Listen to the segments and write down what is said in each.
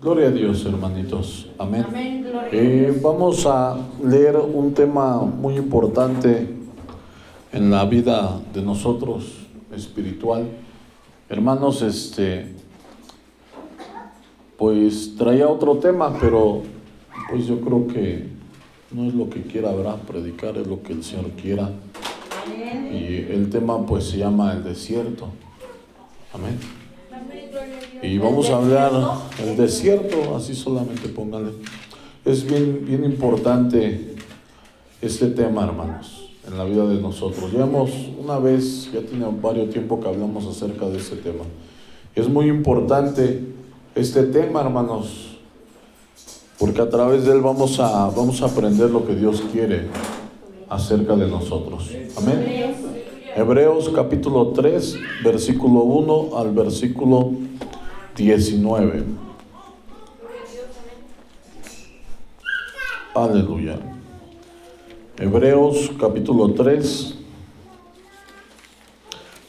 Gloria a Dios, hermanitos. Amén. Amén, gloria a Dios. Vamos a leer un tema muy importante en la vida de nosotros, espiritual. Hermanos, pues traía otro tema, pero pues yo creo que no es lo que quiera, ¿verdad? Predicar es lo que el Señor quiera. Amén. Y el tema pues se llama el desierto. Amén. Amén, gloria a Dios. Y vamos a hablar del desierto, así solamente pónganle. Es bien importante este tema, hermanos, en la vida de nosotros. Ya tiene varios tiempo que hablamos acerca de este tema. Es muy importante este tema, hermanos, porque a través de él vamos a aprender lo que Dios quiere acerca de nosotros. Amén. Hebreos capítulo 3, versículo 1 al versículo 19. Aleluya. Hebreos capítulo 3,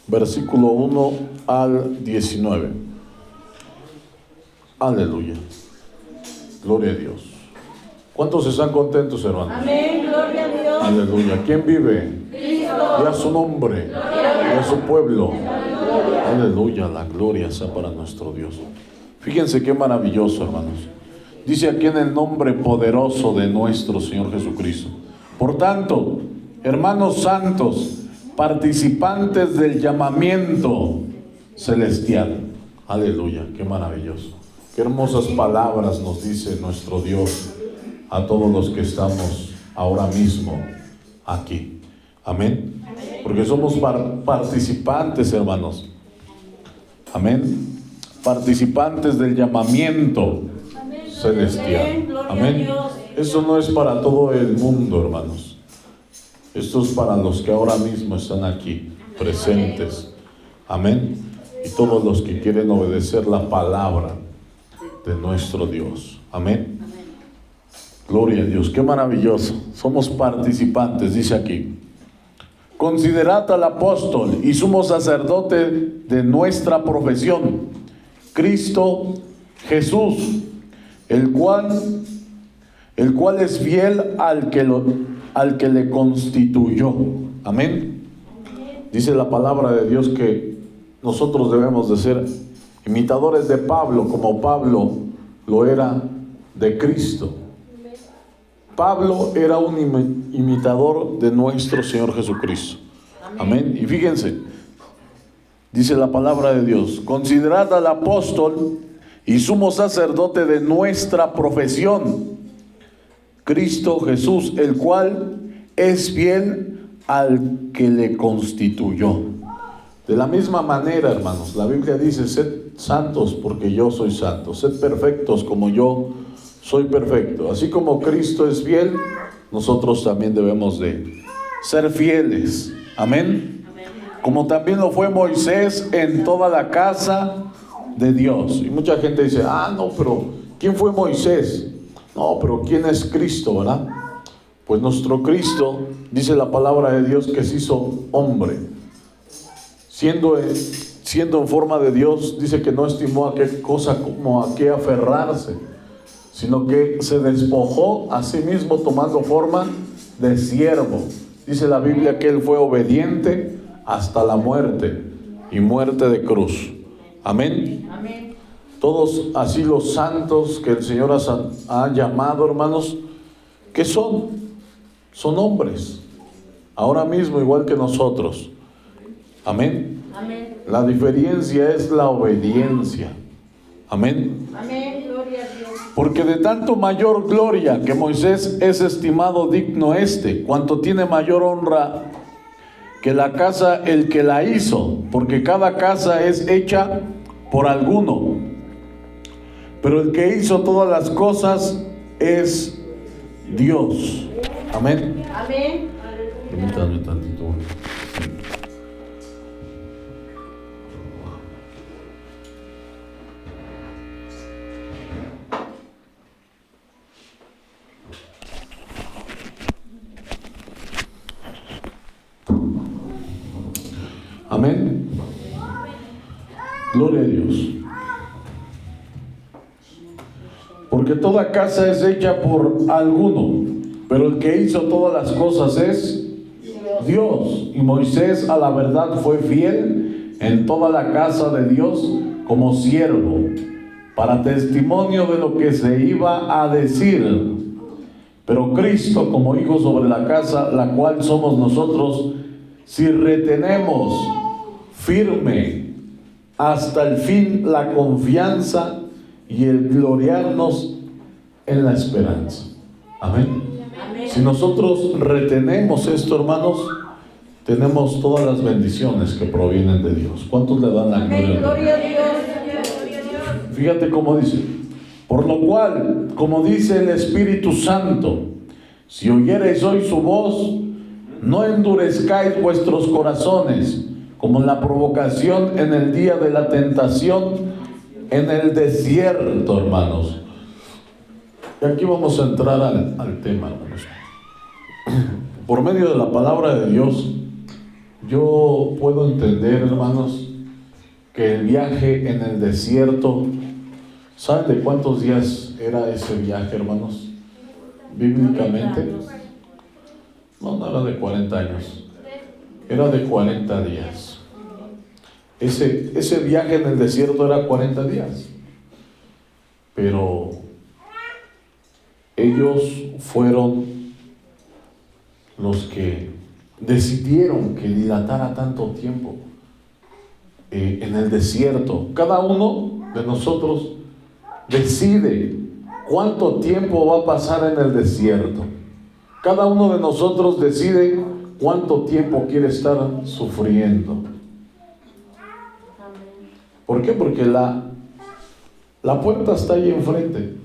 versículo 1 al 19. Aleluya. Gloria a Dios. ¿Cuántos están contentos, hermanos? Amén, gloria a Dios. Aleluya. ¿Quién vive? Cristo. Y a su nombre, y a su pueblo. Aleluya, la gloria sea para nuestro Dios. Fíjense qué maravilloso, hermanos. Dice aquí en el nombre poderoso de nuestro Señor Jesucristo. Por tanto, hermanos santos, participantes del llamamiento celestial. Aleluya, qué maravilloso. Qué hermosas palabras nos dice nuestro Dios a todos los que estamos ahora mismo aquí. Amén. Porque somos participantes, hermanos. Amén. Participantes del llamamiento celestial. Amén. Esto no es para todo el mundo, hermanos. Esto es para los que ahora mismo están aquí presentes. Amén. Y todos los que quieren obedecer la palabra de nuestro Dios. Amén. Gloria a Dios. Qué maravilloso. Somos participantes, dice aquí. Considerad al apóstol y sumo sacerdote de nuestra profesión, Cristo Jesús, el cual es fiel al que le constituyó. Amén. Dice la palabra de Dios que nosotros debemos de ser imitadores de Pablo, como Pablo lo era de Cristo. Pablo era un imitador de nuestro Señor Jesucristo. Amén. Y fíjense, dice la palabra de Dios: considerad al apóstol y sumo sacerdote de nuestra profesión, Cristo Jesús, el cual es fiel al que le constituyó. De la misma manera, hermanos, la Biblia dice: sed santos porque yo soy santo, sed perfectos como yo soy perfecto. Así como Cristo es fiel, nosotros también debemos de ser fieles. Amén. Como también lo fue Moisés en toda la casa de Dios. Y mucha gente dice: no, pero ¿quién fue Moisés? No, pero ¿quién es Cristo, verdad? Pues nuestro Cristo, dice la palabra de Dios, que se hizo hombre. Siendo en forma de Dios, dice que no estimó a qué cosa como a qué aferrarse, sino que se despojó a sí mismo tomando forma de siervo. Dice la Biblia que Él fue obediente hasta la muerte, y muerte de cruz. Amén. Amén. Todos así los santos que el Señor ha llamado, hermanos, ¿qué son? Son hombres, ahora mismo igual que nosotros. Amén. Amén. La diferencia es la obediencia. Amén. Amén, gloria a Dios. Porque de tanto mayor gloria que Moisés es estimado digno cuanto tiene mayor honra que la casa el que la hizo, porque cada casa es hecha por alguno, pero el que hizo todas las cosas es Dios. Amén. Amén. Permítanme tantito. Amén. Gloria a Dios. Porque toda casa es hecha por alguno, pero el que hizo todas las cosas es Dios. Y Moisés a la verdad fue fiel en toda la casa de Dios como siervo, para testimonio de lo que se iba a decir. Pero Cristo como hijo sobre la casa, la cual somos nosotros, si retenemos firme hasta el fin la confianza y el gloriarnos en la esperanza. Amén. Si nosotros retenemos esto, hermanos, tenemos todas las bendiciones que provienen de Dios. ¿Cuántos le dan la gloria a Dios? Fíjate cómo dice: por lo cual, como dice el Espíritu Santo, si oyereis hoy su voz, no endurezcáis vuestros corazones, como en la provocación en el día de la tentación en el desierto, hermanos. Y aquí vamos a entrar al tema, hermanos. Por medio de la palabra de Dios, yo puedo entender, hermanos, que el viaje en el desierto, ¿saben de cuántos días era ese viaje, hermanos? Bíblicamente, no era de 40 años, era de 40 días. Ese viaje en el desierto era 40 días. Pero ellos fueron los que decidieron que dilatara tanto tiempo en el desierto. Cada uno de nosotros decide cuánto tiempo va a pasar en el desierto. Cada uno de nosotros decide cuánto tiempo quiere estar sufriendo. ¿Por qué? Porque la puerta está ahí enfrente.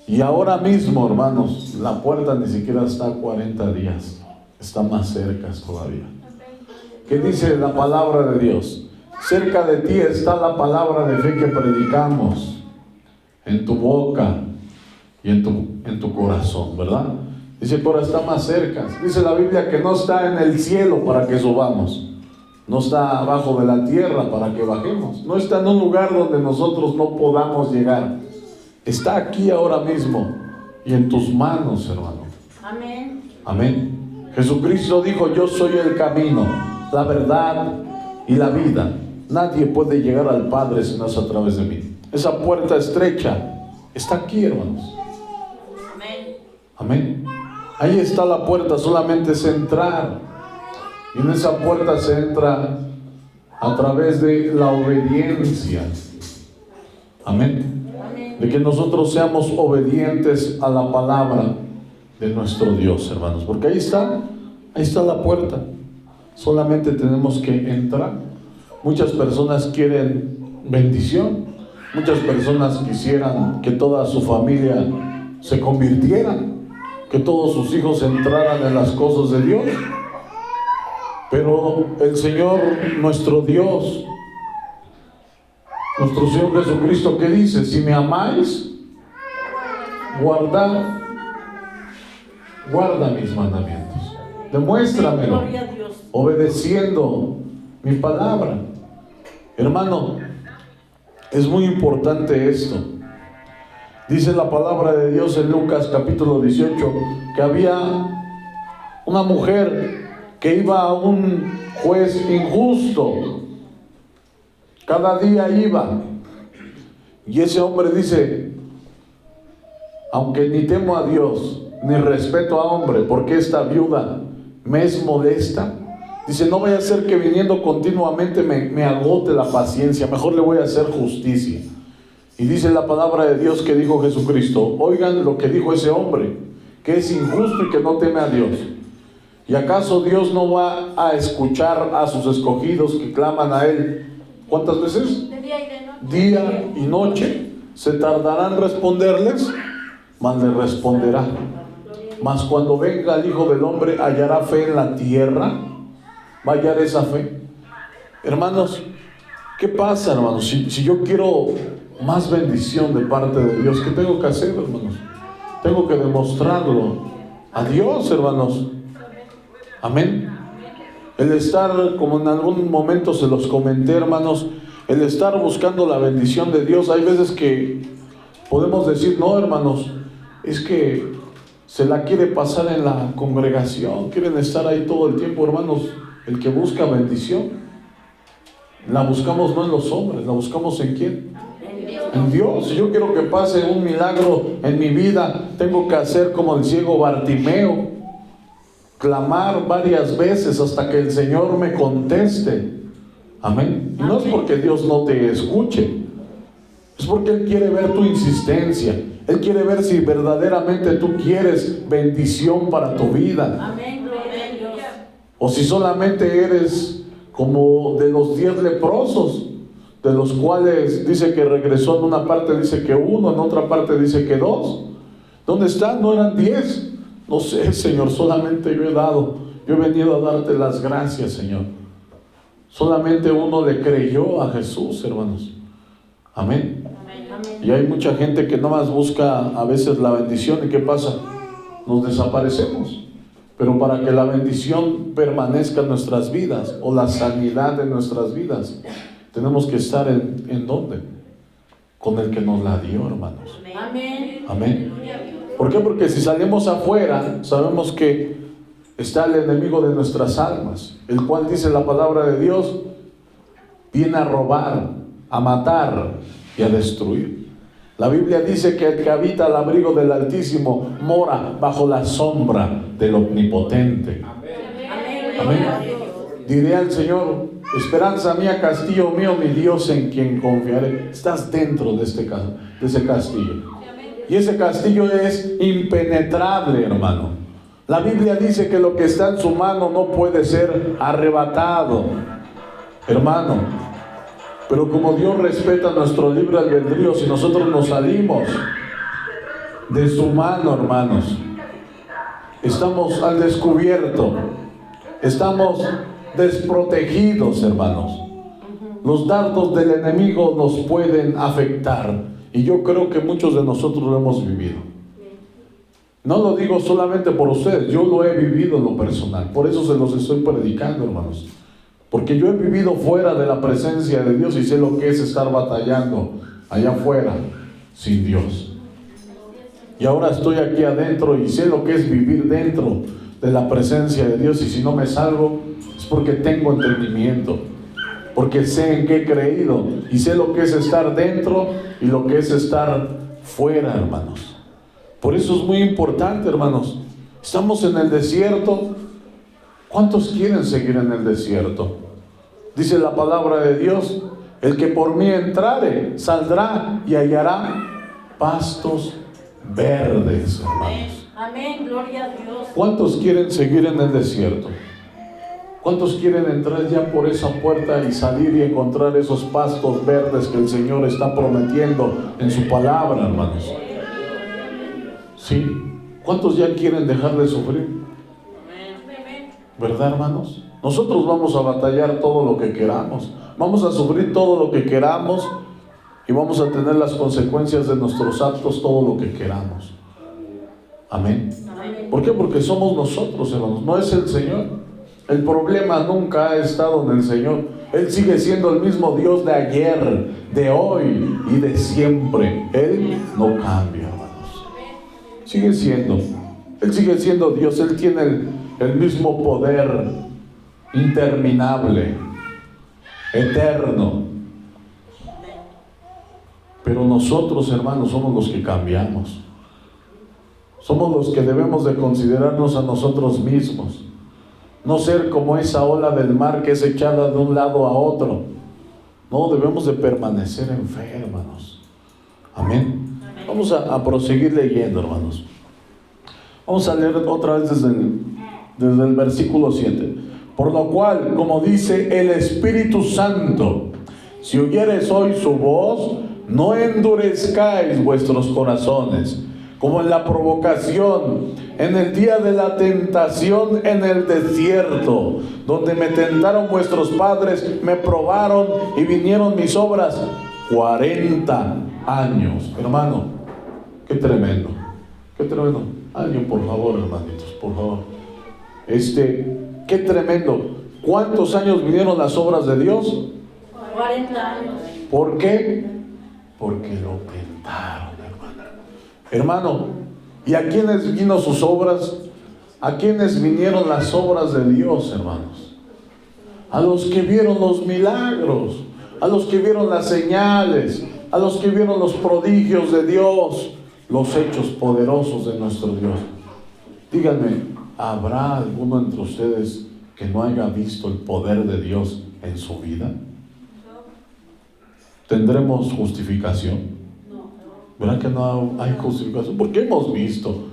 Y ahora mismo, hermanos, la puerta ni siquiera está a 40 días. Está más cerca todavía. ¿Qué dice la palabra de Dios? Cerca de ti está la palabra de fe que predicamos, en tu boca y en tu corazón, ¿verdad? Dice, pero está más cerca. Dice la Biblia que no está en el cielo para que subamos. No está abajo de la tierra para que bajemos. No está en un lugar donde nosotros no podamos llegar. Está aquí ahora mismo y en tus manos, hermano. Amén. Amén. Jesucristo dijo: yo soy el camino, la verdad y la vida. Nadie puede llegar al Padre si no es a través de mí. Esa puerta estrecha está aquí, hermanos. Amén. Amén. Ahí está la puerta, solamente es entrar. Y en esa puerta se entra a través de la obediencia. Amén. Amén. De que nosotros seamos obedientes a la palabra de nuestro Dios, hermanos. Porque ahí está la puerta. Solamente tenemos que entrar. Muchas personas quieren bendición. Muchas personas quisieran que toda su familia se convirtiera, que todos sus hijos entraran en las cosas de Dios. Pero el Señor, nuestro Dios, nuestro Señor Jesucristo, ¿qué dice? Si me amáis, guarda mis mandamientos. Demuéstramelo, Gloria a Dios. obedeciendo mi palabra. Hermano, es muy importante esto. Dice la palabra de Dios en Lucas capítulo 18 que había una mujer que iba a un juez injusto. Cada día iba. Y ese hombre dice: aunque ni temo a Dios, ni respeto a hombre, porque esta viuda me es molesta. Dice, no vaya a ser que viniendo continuamente me agote la paciencia, mejor le voy a hacer justicia. Y dice la palabra de Dios que dijo Jesucristo: oigan lo que dijo ese hombre, que es injusto y que no teme a Dios. ¿Y acaso Dios no va a escuchar a sus escogidos que claman a Él? ¿Cuántas veces? De día y de noche. Día y noche. ¿Se tardarán en responderles? Mas le responderá. Mas cuando venga el Hijo del Hombre, ¿hallará fe en la tierra? ¿Va a hallar esa fe? Hermanos, ¿qué pasa, hermanos? Si yo quiero más bendición de parte de Dios, ¿qué tengo que hacer, hermanos? Tengo que demostrarlo a Dios, hermanos. Amén. El estar, como en algún momento se los comenté, hermanos, el estar buscando la bendición de Dios, hay veces que Podemos decir, no, hermanos, es que se la quiere pasar en la congregación, quieren estar ahí todo el tiempo. Hermanos, el que busca bendición, la buscamos no en los hombres, la buscamos ¿en quién? En Dios. Si yo quiero que pase un milagro en mi vida, tengo que hacer como el ciego Bartimeo, clamar varias veces hasta que el Señor me conteste. Amén. Y no es porque Dios no te escuche, es porque Él quiere ver tu insistencia. Él quiere ver si verdaderamente tú quieres bendición para tu vida. Amén, gloria a Dios. O si solamente eres como de los 10 leprosos, de los cuales dice que regresó en una parte, dice que 1, en otra parte dice que 2. ¿Dónde están? No eran 10. No sé, Señor, solamente yo he dado. Yo he venido a darte las gracias, Señor. Solamente uno le creyó a Jesús, hermanos. Amén. Y hay mucha gente que nomás busca a veces la bendición. ¿Y qué pasa? Nos desaparecemos. Pero para que la bendición permanezca en nuestras vidas, o la sanidad en nuestras vidas, tenemos que estar ¿en dónde? Con el que nos la dio, hermanos. Amén. Amén. ¿Por qué? Porque si salimos afuera, sabemos que está el enemigo de nuestras almas, el cual dice la palabra de Dios, viene a robar, a matar y a destruir. La Biblia dice que el que habita al abrigo del Altísimo mora bajo la sombra del Omnipotente. Amén. Diré al Señor, esperanza mía, castillo mío, mi Dios en quien confiaré. Estás dentro de ese castillo. Y ese castillo es impenetrable, hermano. La Biblia dice que lo que está en su mano no puede ser arrebatado, hermano. Pero como Dios respeta nuestro libre albedrío, si nosotros nos salimos de su mano, hermanos, estamos al descubierto, estamos desprotegidos, hermanos. Los dardos del enemigo nos pueden afectar, y yo creo que muchos de nosotros lo hemos vivido. No lo digo solamente por ustedes, yo lo he vivido en lo personal, por eso se los estoy predicando, hermanos. Porque yo he vivido fuera de la presencia de Dios y sé lo que es estar batallando allá afuera sin Dios. Y ahora estoy aquí adentro y sé lo que es vivir dentro de la presencia de Dios. Y si no me salgo es porque tengo entendimiento, porque sé en qué he creído y sé lo que es estar dentro y lo que es estar fuera, hermanos. Por eso es muy importante, hermanos. Estamos en el desierto. ¿Cuántos quieren seguir en el desierto? Dice la palabra de Dios, el que por mí entrare, saldrá y hallará pastos verdes, hermanos. Amén, gloria a Dios. ¿Cuántos quieren seguir en el desierto? ¿Cuántos quieren entrar ya por esa puerta y salir y encontrar esos pastos verdes que el Señor está prometiendo en su palabra, hermanos? ¿Sí? ¿Cuántos ya quieren dejar de sufrir? ¿Verdad, hermanos? Nosotros vamos a batallar todo lo que queramos, vamos a sufrir todo lo que queramos y vamos a tener las consecuencias de nuestros actos todo lo que queramos. Amén. ¿Por qué? Porque somos nosotros, hermanos, no es el Señor. El problema nunca ha estado en el Señor. Él sigue siendo el mismo Dios de ayer, de hoy y de siempre. Él no cambia, hermanos. Sigue siendo. Él sigue siendo Dios. Él tiene el mismo poder interminable, eterno. Pero nosotros, hermanos, somos los que cambiamos. Somos los que debemos de considerarnos a nosotros mismos. No ser como esa ola del mar que es echada de un lado a otro. No, debemos de permanecer en fe, hermanos. Amén. Vamos a proseguir leyendo, hermanos. Vamos a leer otra vez desde el versículo 7. Por lo cual, como dice el Espíritu Santo, si oyereis hoy su voz, no endurezcáis vuestros corazones, como en la provocación, en el día de la tentación en el desierto, donde me tentaron vuestros padres, me probaron y vinieron mis obras 40 años. Hermano, qué tremendo, qué tremendo. Alguien, por favor, hermanitos, por favor. Qué tremendo. ¿Cuántos años vinieron las obras de Dios? 40 años. ¿Por qué? Porque lo tentaron, hermano. Hermano, ¿y a quiénes vino sus obras? ¿A quiénes vinieron las obras de Dios, hermanos? A los que vieron los milagros, a los que vieron las señales, a los que vieron los prodigios de Dios, los hechos poderosos de nuestro Dios. Díganme, ¿habrá alguno entre ustedes que no haya visto el poder de Dios en su vida? ¿Tendremos justificación? ¿Verdad que no hay justificación? Porque hemos visto,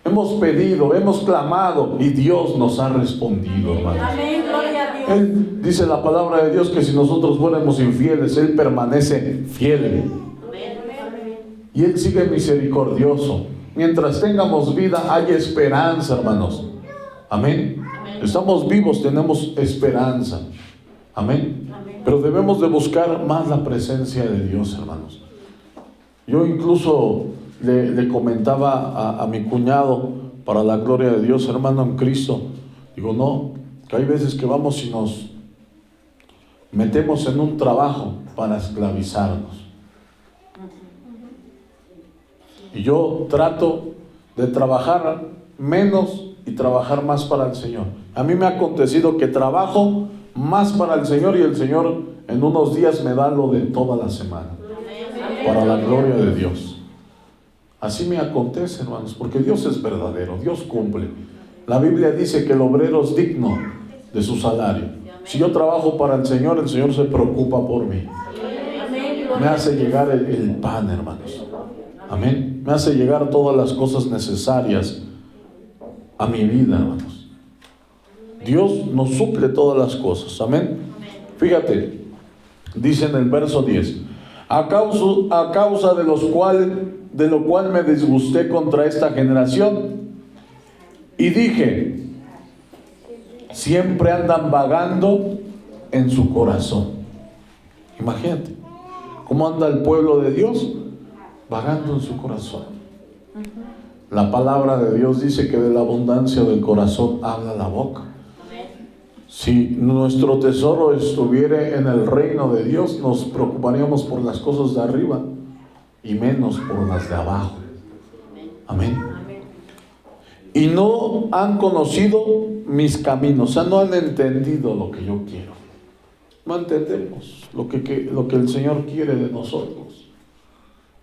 hemos pedido, hemos clamado y Dios nos ha respondido, hermanos. Amén, gloria a Dios. Él dice la palabra de Dios que si nosotros fuéramos infieles, Él permanece fiel. Y Él sigue misericordioso. Mientras tengamos vida, hay esperanza, hermanos. Amén. Estamos vivos, tenemos esperanza. Amén. Pero debemos de buscar más la presencia de Dios, hermanos. Yo incluso le comentaba a mi cuñado, para la gloria de Dios, hermano en Cristo, digo, no, que hay veces que vamos y nos metemos en un trabajo para esclavizarnos. Y yo trato de trabajar menos y trabajar más para el Señor. A mí me ha acontecido que trabajo más para el Señor y el Señor en unos días me da lo de toda la semana. Para la gloria de Dios. Así me acontece, hermanos, porque Dios es verdadero, Dios cumple. La Biblia dice que el obrero es digno de su salario. Si yo trabajo para el Señor se preocupa por mí. Me hace llegar el pan, hermanos. Amén. Me hace llegar todas las cosas necesarias a mi vida, hermanos. Dios nos suple todas las cosas. Amén. Fíjate, dice en el verso 10: a causa de lo cual me disgusté contra esta generación y dije, siempre andan vagando en su corazón. Imagínate cómo anda el pueblo de Dios vagando en su corazón. La palabra de Dios dice que de la abundancia del corazón habla la boca. Si nuestro tesoro estuviera en el reino de Dios, nos preocuparíamos por las cosas de arriba y menos por las de abajo. Amén. Y no han conocido mis caminos, o sea, no han entendido lo que yo quiero. No entendemos lo que el Señor quiere de nosotros.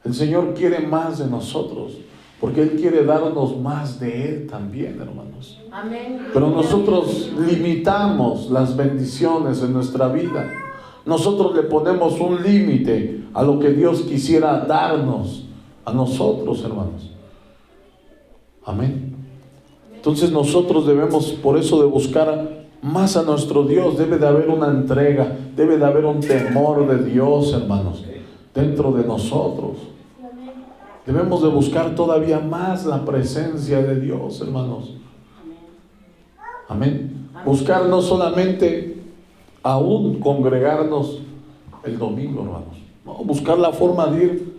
El Señor quiere más de nosotros, porque Él quiere darnos más de Él también, hermanos. Amén. Pero nosotros limitamos las bendiciones en nuestra vida. Nosotros le ponemos un límite a lo que Dios quisiera darnos a nosotros, hermanos. Amén. Entonces nosotros debemos, por eso, de buscar más a nuestro Dios. Debe de haber una entrega, debe de haber un temor de Dios, hermanos, dentro de nosotros. Debemos de buscar todavía más la presencia de Dios, hermanos. Amén. Buscar no solamente aún congregarnos el domingo, hermanos. No, buscar la forma de ir.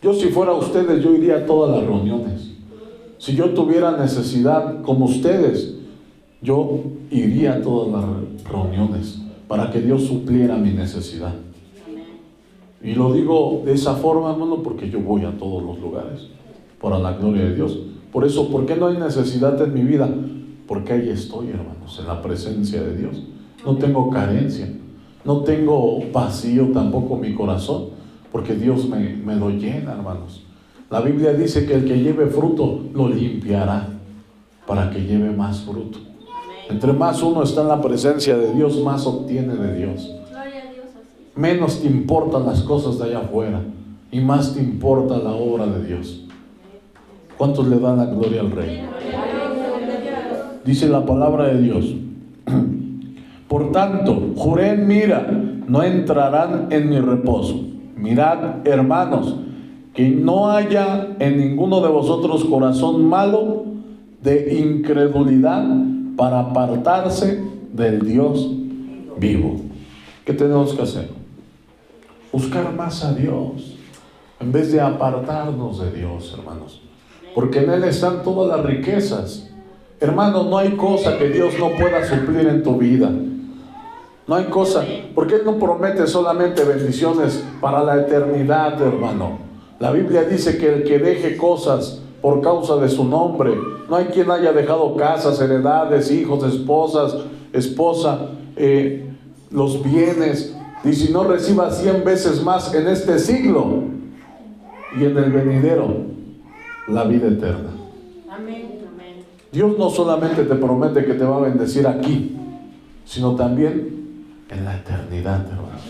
Yo, si fuera ustedes, yo iría a todas las reuniones. Si yo tuviera necesidad como ustedes, yo iría a todas las reuniones para que Dios supliera mi necesidad. Y lo digo de esa forma, hermano, porque yo voy a todos los lugares para la gloria de Dios. Por eso, ¿por qué no hay necesidad en mi vida? Porque ahí estoy, hermanos, en la presencia de Dios. No tengo carencia, no tengo vacío tampoco mi corazón, porque Dios me lo llena, hermanos. La Biblia dice que el que lleve fruto lo limpiará para que lleve más fruto. Entre más uno está en la presencia de Dios, más obtiene de Dios. Menos te importan las cosas de allá afuera y más te importa la obra de Dios. ¿Cuántos le dan la gloria al Rey? Dice la palabra de Dios: por tanto, juré en mira, no entrarán en mi reposo. Mirad, hermanos, que no haya en ninguno de vosotros corazón malo de incredulidad para apartarse del Dios vivo. ¿Qué tenemos que hacer? Buscar más a Dios en vez de apartarnos de Dios, hermanos, porque en Él están todas las riquezas. Hermanos, no hay cosa que Dios no pueda suplir en tu vida. No hay cosa, porque Él no promete solamente bendiciones para la eternidad, hermano. La Biblia dice que el que deje cosas por causa de su nombre, no hay quien haya dejado casas, heredades, hijos, esposa, los bienes, y si no reciba 100 veces más en este siglo y en el venidero, la vida eterna. Amén. Amén. Dios no solamente te promete que te va a bendecir aquí, sino también en la eternidad, hermanos.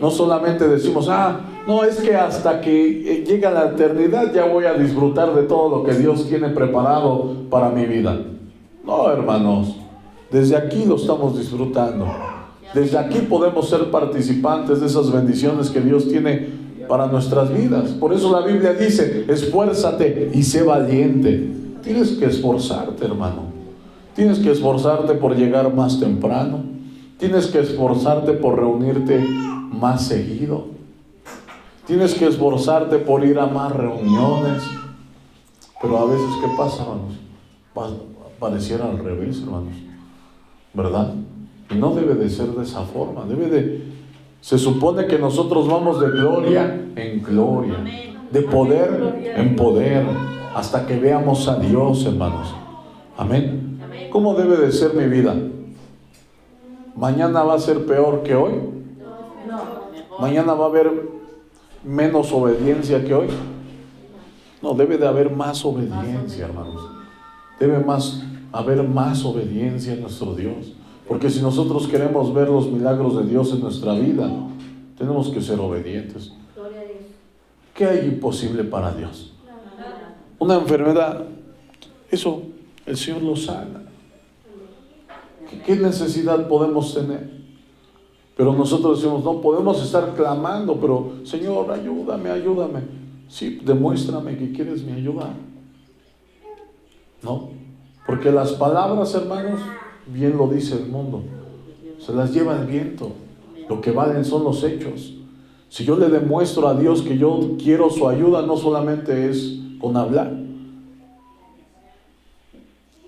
No solamente decimos, no, es que hasta que llegue a la eternidad ya voy a disfrutar de todo lo que Dios tiene preparado para mi vida. No, hermanos, desde aquí lo estamos disfrutando. Desde aquí podemos ser participantes de esas bendiciones que Dios tiene para nuestras vidas. Por eso la Biblia dice, esfuérzate y sé valiente. Tienes que esforzarte, hermano. Tienes que esforzarte por llegar más temprano. Tienes que esforzarte por reunirte más seguido. Tienes que esforzarte por ir a más reuniones. Pero a veces, ¿qué pasa, hermanos? Pareciera al revés, hermanos, ¿verdad? Y no debe de ser de esa forma. Se supone que nosotros vamos de gloria en gloria, de poder en poder, hasta que veamos a Dios, hermanos. Amén. ¿Cómo debe de ser mi vida? ¿Mañana va a ser peor que hoy? ¿Mañana va a haber menos obediencia que hoy? No, debe de haber más obediencia, hermanos. Debe haber más obediencia en nuestro Dios. Porque si nosotros queremos ver los milagros de Dios en nuestra vida, tenemos que ser obedientes. ¿Qué hay imposible para Dios? Una enfermedad, eso el Señor lo sana. ¿Qué necesidad podemos tener? Pero nosotros decimos, no podemos estar clamando, pero Señor, ayúdame. Sí, demuéstrame que quieres mi ayuda. No, porque las palabras, hermanos, bien lo dice el mundo, se las lleva el viento. Lo que valen son los hechos. Si yo le demuestro a Dios que yo quiero su ayuda, no solamente es con hablar,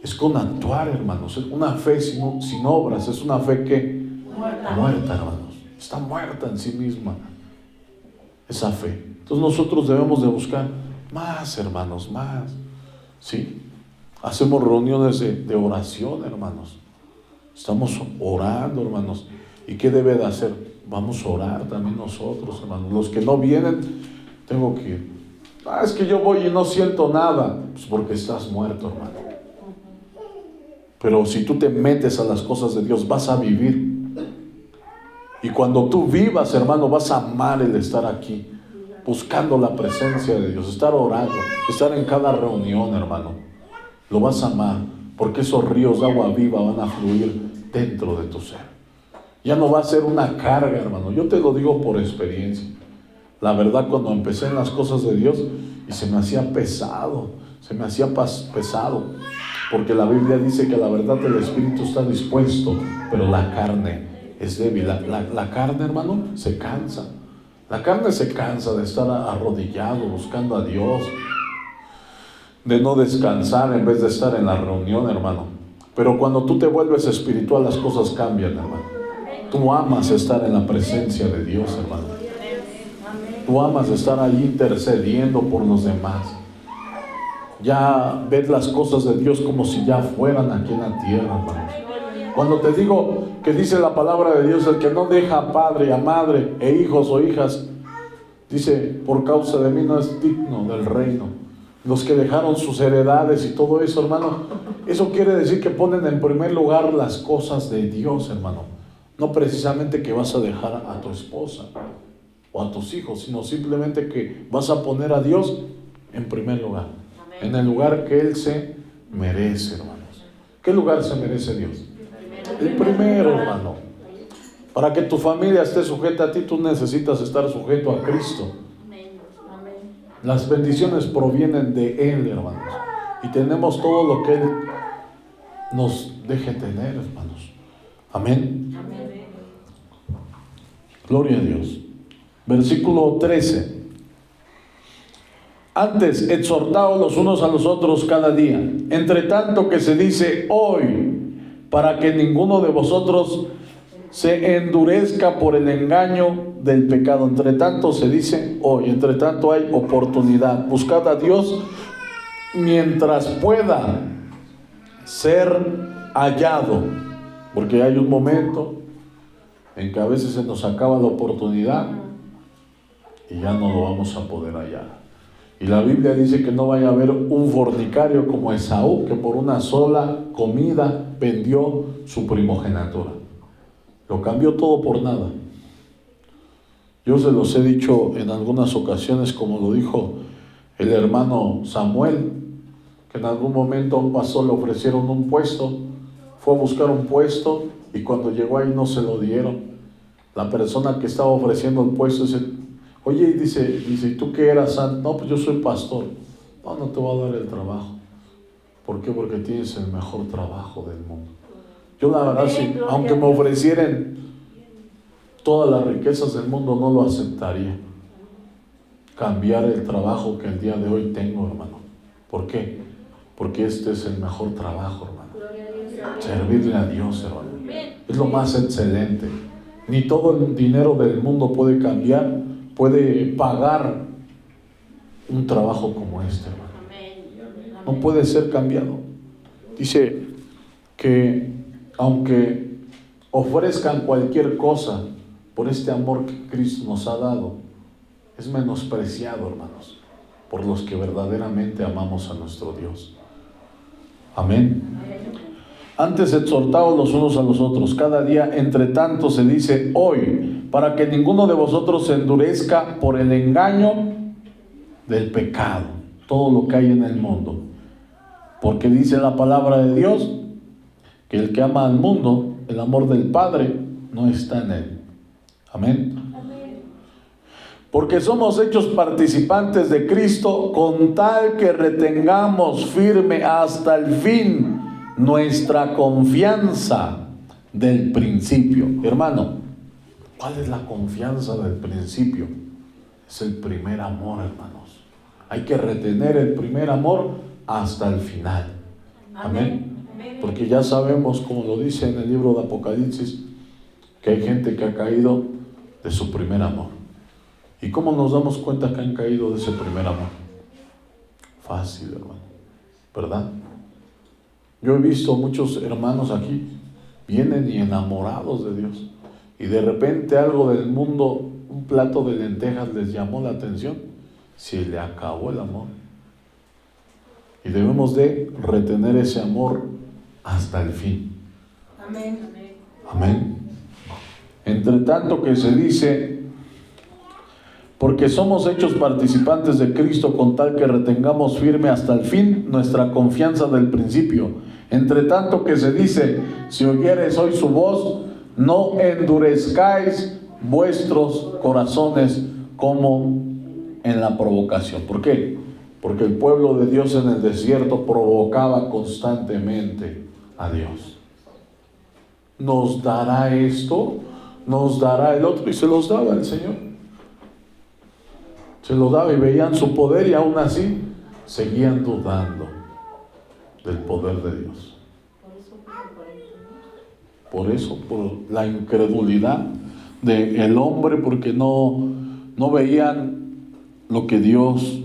es con actuar, hermanos. Es una fe sin obras, es una fe que muerta, hermanos. Está muerta en sí misma esa fe. Entonces nosotros debemos de buscar más, hermanos, más. ¿Sí? Hacemos reuniones de oración, hermanos. Estamos orando, hermanos. ¿Y qué debe de hacer? Vamos a orar también nosotros, hermanos. Los que no vienen, tengo que ir. Es que yo voy y no siento nada. Pues porque estás muerto, hermano. Pero si tú te metes a las cosas de Dios, vas a vivir. Y cuando tú vivas, hermano, vas a amar el estar aquí, buscando la presencia de Dios, estar orando, estar en cada reunión, hermano. Lo vas a amar, porque esos ríos de agua viva van a fluir dentro de tu ser. Ya no va a ser una carga, hermano. Yo te lo digo por experiencia. La verdad, cuando empecé en las cosas de Dios, y se me hacía pesado, porque la Biblia dice que la verdad del Espíritu está dispuesto, pero la carne es débil. La carne, hermano, se cansa. La carne se cansa de estar arrodillado, buscando a Dios, de no descansar en vez de estar en la reunión, hermano. Pero cuando tú te vuelves espiritual, las cosas cambian, hermano. Tú amas estar en la presencia de Dios, hermano. Tú amas estar ahí intercediendo por los demás. Ya ves las cosas de Dios como si ya fueran aquí en la tierra, hermano. Cuando te digo que dice la palabra de Dios, el que no deja a padre, a madre, e hijos o hijas, dice, por causa de mí no es digno del reino. Los que dejaron sus heredades y todo eso, hermano, eso quiere decir que ponen en primer lugar las cosas de Dios, hermano. No precisamente que vas a dejar a tu esposa o a tus hijos, sino simplemente que vas a poner a Dios en primer lugar. Amén. En el lugar que Él se merece, hermanos. ¿Qué lugar se merece Dios? El primero, hermano. Para que tu familia esté sujeta a ti, tú necesitas estar sujeto a Cristo. Las bendiciones provienen de Él, hermanos. Y tenemos todo lo que Él nos deje tener, hermanos. Amén. Gloria a Dios. Versículo 13. Antes, exhortaos los unos a los otros cada día, entre tanto que se dice hoy, para que ninguno de vosotros se endurezca por el engaño del pecado. Entre tanto se dice hoy, entre tanto hay oportunidad. Buscad a Dios mientras pueda ser hallado, porque hay un momento en que a veces se nos acaba la oportunidad y ya no lo vamos a poder hallar. Y la Biblia dice que no vaya a haber un fornicario como Esaú, que por una sola comida vendió su primogenitura. Lo cambió todo por nada. Yo se los he dicho en algunas ocasiones, como lo dijo el hermano Samuel, que en algún momento a un pastor le ofrecieron un puesto, fue a buscar un puesto y cuando llegó ahí no se lo dieron. La persona que estaba ofreciendo el puesto dice, oye, y dice, ¿y tú qué eras? No, pues yo soy pastor. No, no te voy a dar el trabajo. ¿Por qué? Porque tienes el mejor trabajo del mundo. Yo la verdad, sí, aunque me ofrecieran todas las riquezas del mundo, no lo aceptaría. Cambiar el trabajo que el día de hoy tengo, hermano. ¿Por qué? Porque este es el mejor trabajo, hermano. Servirle a Dios, hermano. Es lo más excelente. Ni todo el dinero del mundo puede cambiar, puede pagar un trabajo como este, hermano. No puede ser cambiado. Dice que aunque ofrezcan cualquier cosa por este amor que Cristo nos ha dado, es menospreciado, hermanos, por los que verdaderamente amamos a nuestro Dios. Amén. Antes exhortaos los unos a los otros, cada día entre tanto se dice hoy, para que ninguno de vosotros se endurezca por el engaño del pecado, todo lo que hay en el mundo. Porque dice la palabra de Dios que el que ama al mundo, el amor del Padre no está en él. Amén. Porque somos hechos participantes de Cristo con tal que retengamos firme hasta el fin nuestra confianza del principio. Hermano, ¿cuál es la confianza del principio? Es el primer amor, hermanos. Hay que retener el primer amor hasta el final. Amén. Porque ya sabemos, como lo dice en el libro de Apocalipsis, que hay gente que ha caído de su primer amor. ¿Y cómo nos damos cuenta que han caído de ese primer amor? Fácil, hermano, ¿verdad? Yo he visto muchos hermanos aquí, vienen y enamorados de Dios, y de repente algo del mundo, un plato de lentejas les llamó la atención, se le acabó el amor. Y debemos de retener ese amor hasta el fin. Amén. Amén. Entre tanto que se dice, porque somos hechos participantes de Cristo con tal que retengamos firme hasta el fin nuestra confianza del principio. Entre tanto que se dice, si oyereis hoy su voz, no endurezcáis vuestros corazones como en la provocación. ¿Por qué? Porque el pueblo de Dios en el desierto provocaba constantemente a Dios. ¿Nos dará esto? ¿Nos dará el otro? Y se los daba el Señor. Se los daba y veían su poder y aún así seguían dudando del poder de Dios. Por eso, por la incredulidad del hombre, porque no veían lo que Dios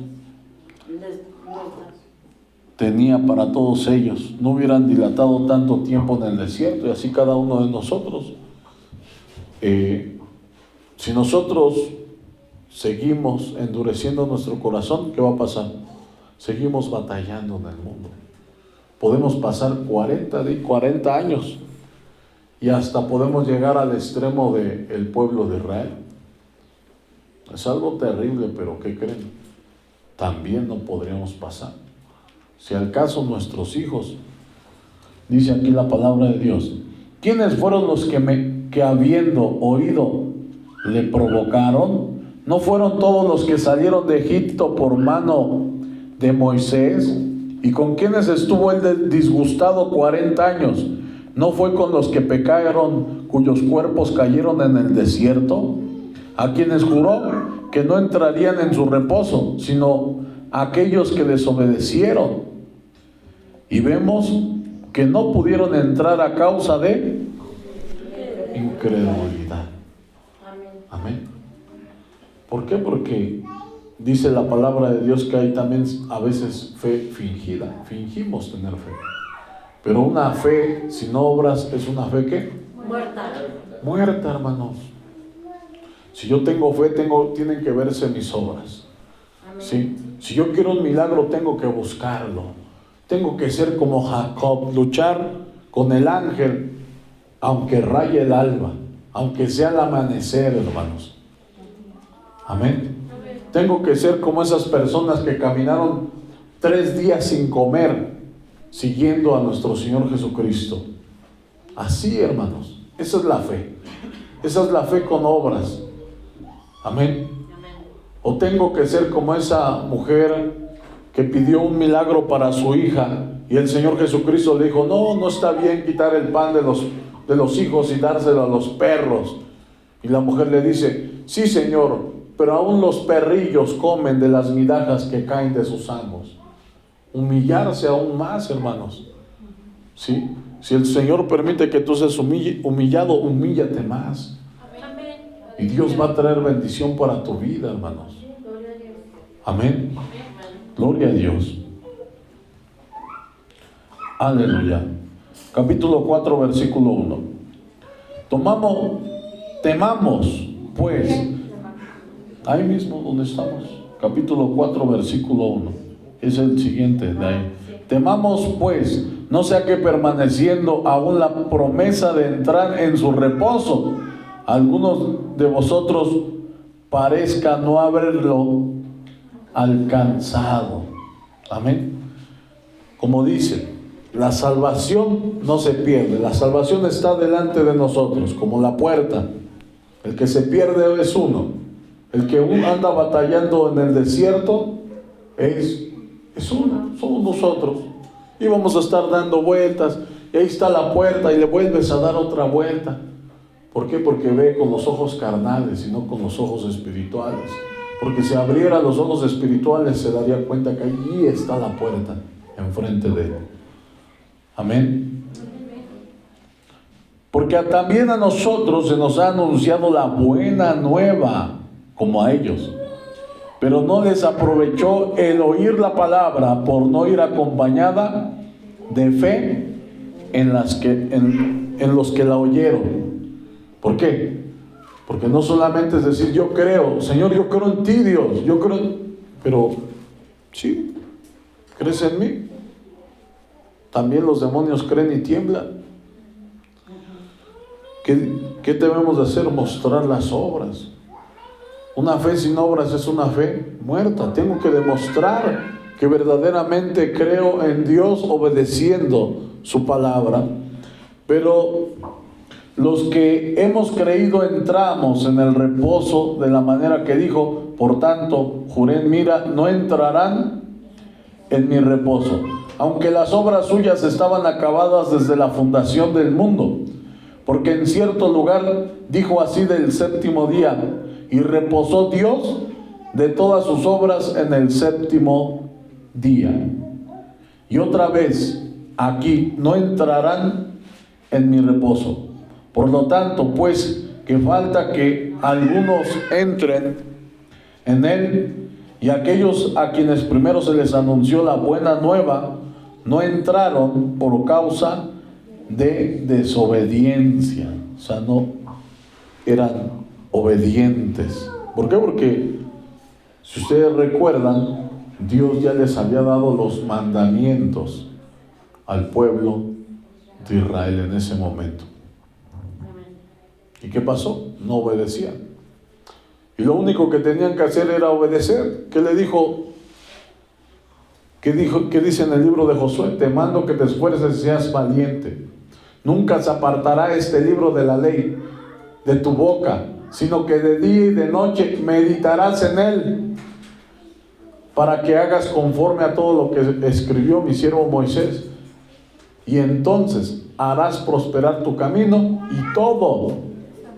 tenía para todos ellos. No hubieran dilatado tanto tiempo en el desierto, y así cada uno de nosotros. Si nosotros seguimos endureciendo nuestro corazón, ¿qué va a pasar? Seguimos batallando en el mundo. Podemos pasar 40 años y hasta podemos llegar al extremo del pueblo de Israel. Es algo terrible, pero ¿qué creen? También no podríamos pasar. Si al caso nuestros hijos, dice aquí la palabra de Dios, ¿quiénes fueron los que habiendo oído le provocaron? ¿No fueron todos los que salieron de Egipto por mano de Moisés? ¿Y con quienes estuvo él disgustado 40 años? ¿No fue con los que pecaron, cuyos cuerpos cayeron en el desierto? A quienes juró que no entrarían en su reposo, sino aquellos que desobedecieron. Y vemos que no pudieron entrar a causa de incredulidad. Amén. Amén. ¿Por qué? Porque dice la palabra de Dios que hay también a veces fe fingida. Fingimos tener fe. Pero una fe sin obras es una fe ¿qué? Muerta. Muerta, hermanos. Si yo tengo fe, tienen que verse mis obras. Amén. ¿Sí? Si yo quiero un milagro, tengo que buscarlo. Tengo que ser como Jacob, luchar con el ángel, aunque raye el alba, aunque sea el amanecer, hermanos. Amén. Tengo que ser como esas personas que caminaron 3 días sin comer, siguiendo a nuestro Señor Jesucristo. Así, hermanos, esa es la fe. Esa es la fe con obras. Amén. O tengo que ser como esa mujer que pidió un milagro para su hija y el Señor Jesucristo le dijo, no está bien quitar el pan de los hijos y dárselo a los perros. Y la mujer le dice, sí, Señor, pero aún los perrillos comen de las migajas que caen de sus amos. Humillarse aún más, hermanos. ¿Sí? Si el Señor permite que tú seas humillado, humíllate más. Y Dios va a traer bendición para tu vida, hermanos. Amén. Gloria a Dios. Aleluya. Capítulo 4, versículo 1. Temamos, pues, ahí mismo donde estamos. Capítulo 4, versículo 1. Es el siguiente de ahí. Temamos, pues, no sea que permaneciendo aún la promesa de entrar en su reposo, algunos de vosotros parezca no haberlo alcanzado. Amén. Como dice, la salvación no se pierde. La salvación está delante de nosotros, como la puerta. El que se pierde es uno. El que anda batallando en el desierto es uno, somos nosotros. Y vamos a estar dando vueltas. Y ahí está la puerta y le vuelves a dar otra vuelta. ¿Por qué? Porque ve con los ojos carnales y no con los ojos espirituales. Porque si abriera los ojos espirituales se daría cuenta que allí está la puerta, enfrente de él. Amén. Porque también a nosotros se nos ha anunciado la buena nueva, como a ellos. Pero no les aprovechó el oír la palabra por no ir acompañada de fe en los que la oyeron. ¿Por qué? Porque no solamente es decir, yo creo, Señor, yo creo en ti, Dios, yo creo, pero, ¿sí? ¿Crees en mí? También los demonios creen y tiemblan. ¿Qué debemos de hacer? Mostrar las obras. Una fe sin obras es una fe muerta. Tengo que demostrar que verdaderamente creo en Dios obedeciendo su palabra. Pero los que hemos creído entramos en el reposo de la manera que dijo, por tanto, juré en mira, no entrarán en mi reposo, aunque las obras suyas estaban acabadas desde la fundación del mundo. Porque en cierto lugar dijo así del séptimo día, y reposó Dios de todas sus obras en el séptimo día. Y otra vez, aquí no entrarán en mi reposo. Por lo tanto, pues, que falta que algunos entren en él, y aquellos a quienes primero se les anunció la buena nueva, no entraron por causa de desobediencia. O sea, no eran obedientes. ¿Por qué? Porque, si ustedes recuerdan, Dios ya les había dado los mandamientos al pueblo de Israel en ese momento. ¿Y qué pasó? No obedecían. Y lo único que tenían que hacer era obedecer. ¿Qué le dijo? ¿Qué dice en el libro de Josué? Te mando que te esfuerces y seas valiente. Nunca se apartará este libro de la ley de tu boca, sino que de día y de noche meditarás en él, para que hagas conforme a todo lo que escribió mi siervo Moisés. Y entonces harás prosperar tu camino, y todo,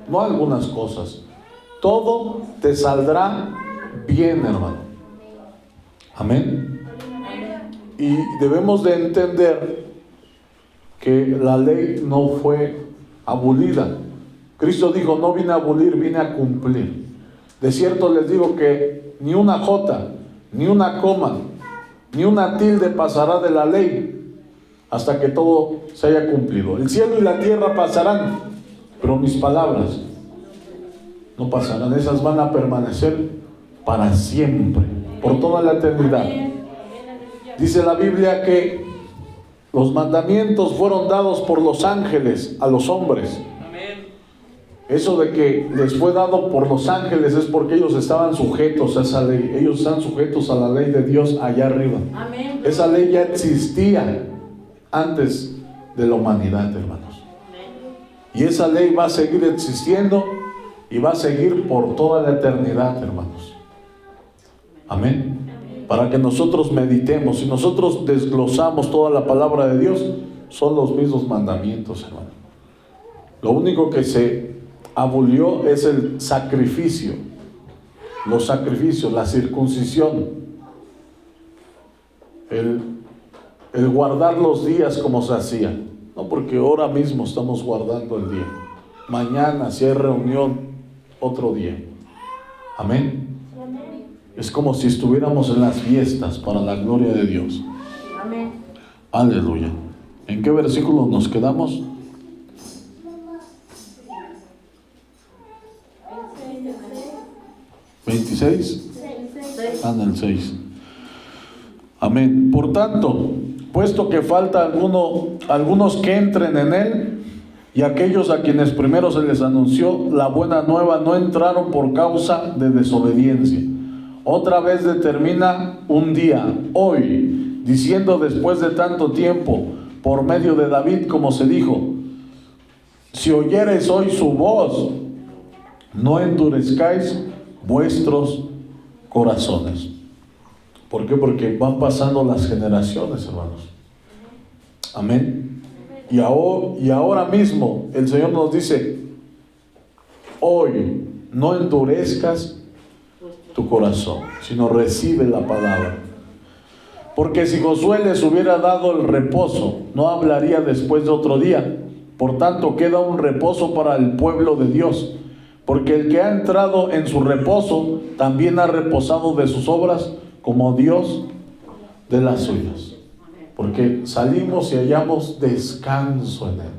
no algunas cosas, todo te saldrá bien, hermano. Amén. Y debemos de entender que la ley no fue abolida, Cristo dijo, no vine a abolir, vine a cumplir. De cierto les digo que ni una jota, ni una coma, ni una tilde pasará de la ley hasta que todo se haya cumplido. El cielo y la tierra pasarán, pero mis palabras no pasarán. Esas van a permanecer para siempre, por toda la eternidad. Dice la Biblia que los mandamientos fueron dados por los ángeles a los hombres. Eso de que les fue dado por los ángeles es porque ellos estaban sujetos a esa ley. Ellos están sujetos a la ley de Dios allá arriba. Amén. Esa ley ya existía antes de la humanidad, hermanos. Y esa ley va a seguir existiendo y va a seguir por toda la eternidad, hermanos. Amén. Para que nosotros meditemos. Si nosotros desglosamos toda la palabra de Dios, son los mismos mandamientos, hermano. Lo único que se abolió es el sacrificio, los sacrificios, la circuncisión, el guardar los días como se hacía. No, porque ahora mismo estamos guardando el día. Mañana, si hay reunión, otro día. Amén. Es como si estuviéramos en las fiestas para la gloria de Dios. Amén. Aleluya. ¿En qué versículo nos quedamos? 26. En el 6. Amén. Por tanto, puesto que falta algunos que entren en él, y aquellos a quienes primero se les anunció la buena nueva no entraron por causa de desobediencia. Otra vez determina un día, hoy, diciendo después de tanto tiempo, por medio de David, como se dijo, si oyereis hoy su voz, no endurezcáis vuestros corazones. ¿Por qué? Porque van pasando las generaciones, hermanos. Amén. Y ahora mismo el Señor nos dice, hoy no endurezcas tu corazón, sino recibe la palabra. Porque si Josué les hubiera dado el reposo, no hablaría después de otro día. Por tanto, queda un reposo para el pueblo de Dios. Porque el que ha entrado en su reposo, también ha reposado de sus obras, como Dios de las suyas. Porque salimos y hallamos descanso en Él.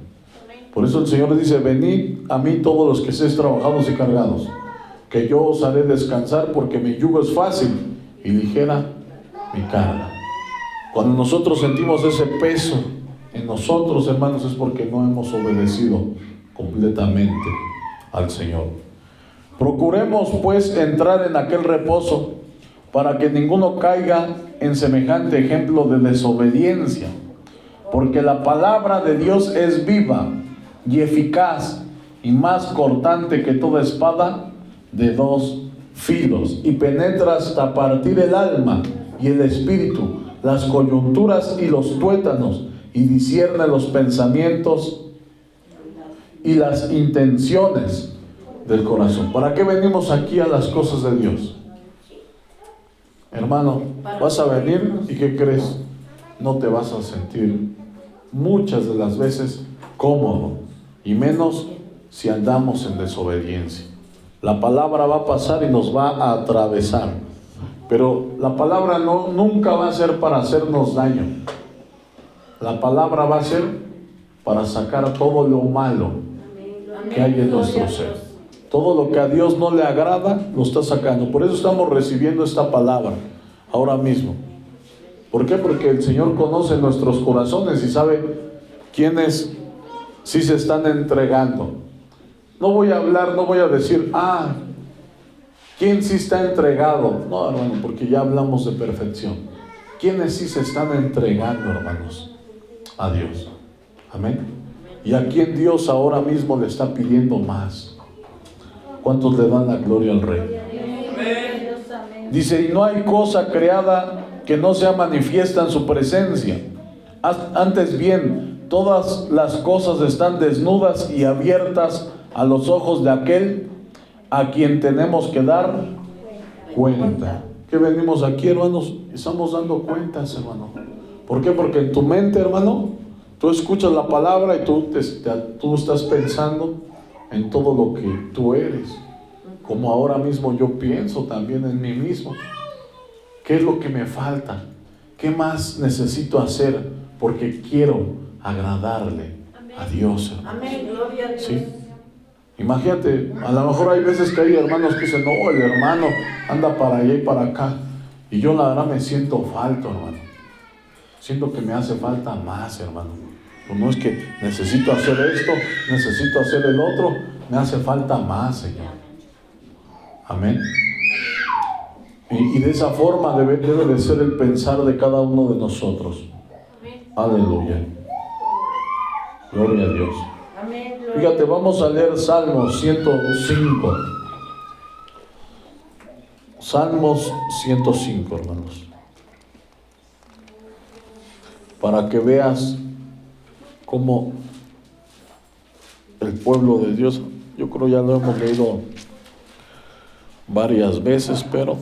Por eso el Señor dice, venid a mí todos los que estéis trabajados y cargados, que yo os haré descansar, porque mi yugo es fácil y ligera mi carga. Cuando nosotros sentimos ese peso en nosotros, hermanos, es porque no hemos obedecido completamente al Señor. Procuremos pues entrar en aquel reposo, para que ninguno caiga en semejante ejemplo de desobediencia, porque la palabra de Dios es viva y eficaz y más cortante que toda espada de dos filos, y penetra hasta partir el alma y el espíritu, las coyunturas y los tuétanos, y discierne los pensamientos y las intenciones del corazón. ¿Para qué venimos aquí a las cosas de Dios? Hermano, vas a venir y ¿qué crees? No te vas a sentir muchas de las veces cómodo, y menos si andamos en desobediencia. La palabra va a pasar y nos va a atravesar, pero la palabra nunca va a ser para hacernos daño. La palabra va a ser para sacar todo lo malo que hay en nuestro ser. Todo lo que a Dios no le agrada, lo está sacando. Por eso estamos recibiendo esta palabra ahora mismo. ¿Por qué? Porque el Señor conoce nuestros corazones y sabe quiénes sí se están entregando. No voy a hablar, no voy a decir, ¿quién sí está entregado? No, hermano, porque ya hablamos de perfección. ¿Quiénes sí se están entregando, hermanos? A Dios. Amén. ¿Y a quién Dios ahora mismo le está pidiendo más? ¿Cuántos le dan la gloria al Rey? Dice, y no hay cosa creada que no sea manifiesta en su presencia. Antes bien, todas las cosas están desnudas y abiertas a los ojos de aquel a quien tenemos que dar cuenta. ¿Qué venimos aquí, hermanos? Estamos dando cuentas, hermano. ¿Por qué? Porque en tu mente, hermano, tú escuchas la palabra y tú estás pensando en todo lo que tú eres, como ahora mismo yo pienso también en mí mismo. ¿Qué es lo que me falta? ¿Qué más necesito hacer? Porque quiero agradarle a Dios, hermano. Amén. Gloria a Dios. ¿Sí? Imagínate, a lo mejor hay veces que hay hermanos que dicen, no, el hermano anda para allá y para acá. Y yo la verdad me siento falto, hermano. Siento que me hace falta más, hermano. No es que necesito hacer esto, necesito hacer el otro, me hace falta más, Señor. Amén. Y de esa forma debe de ser el pensar de cada uno de nosotros. Aleluya. Gloria a Dios. Amén. Fíjate, vamos a leer Salmos 105. Salmos 105, hermanos. Para que veas cómo el pueblo de Dios, yo creo ya lo hemos leído varias veces, pero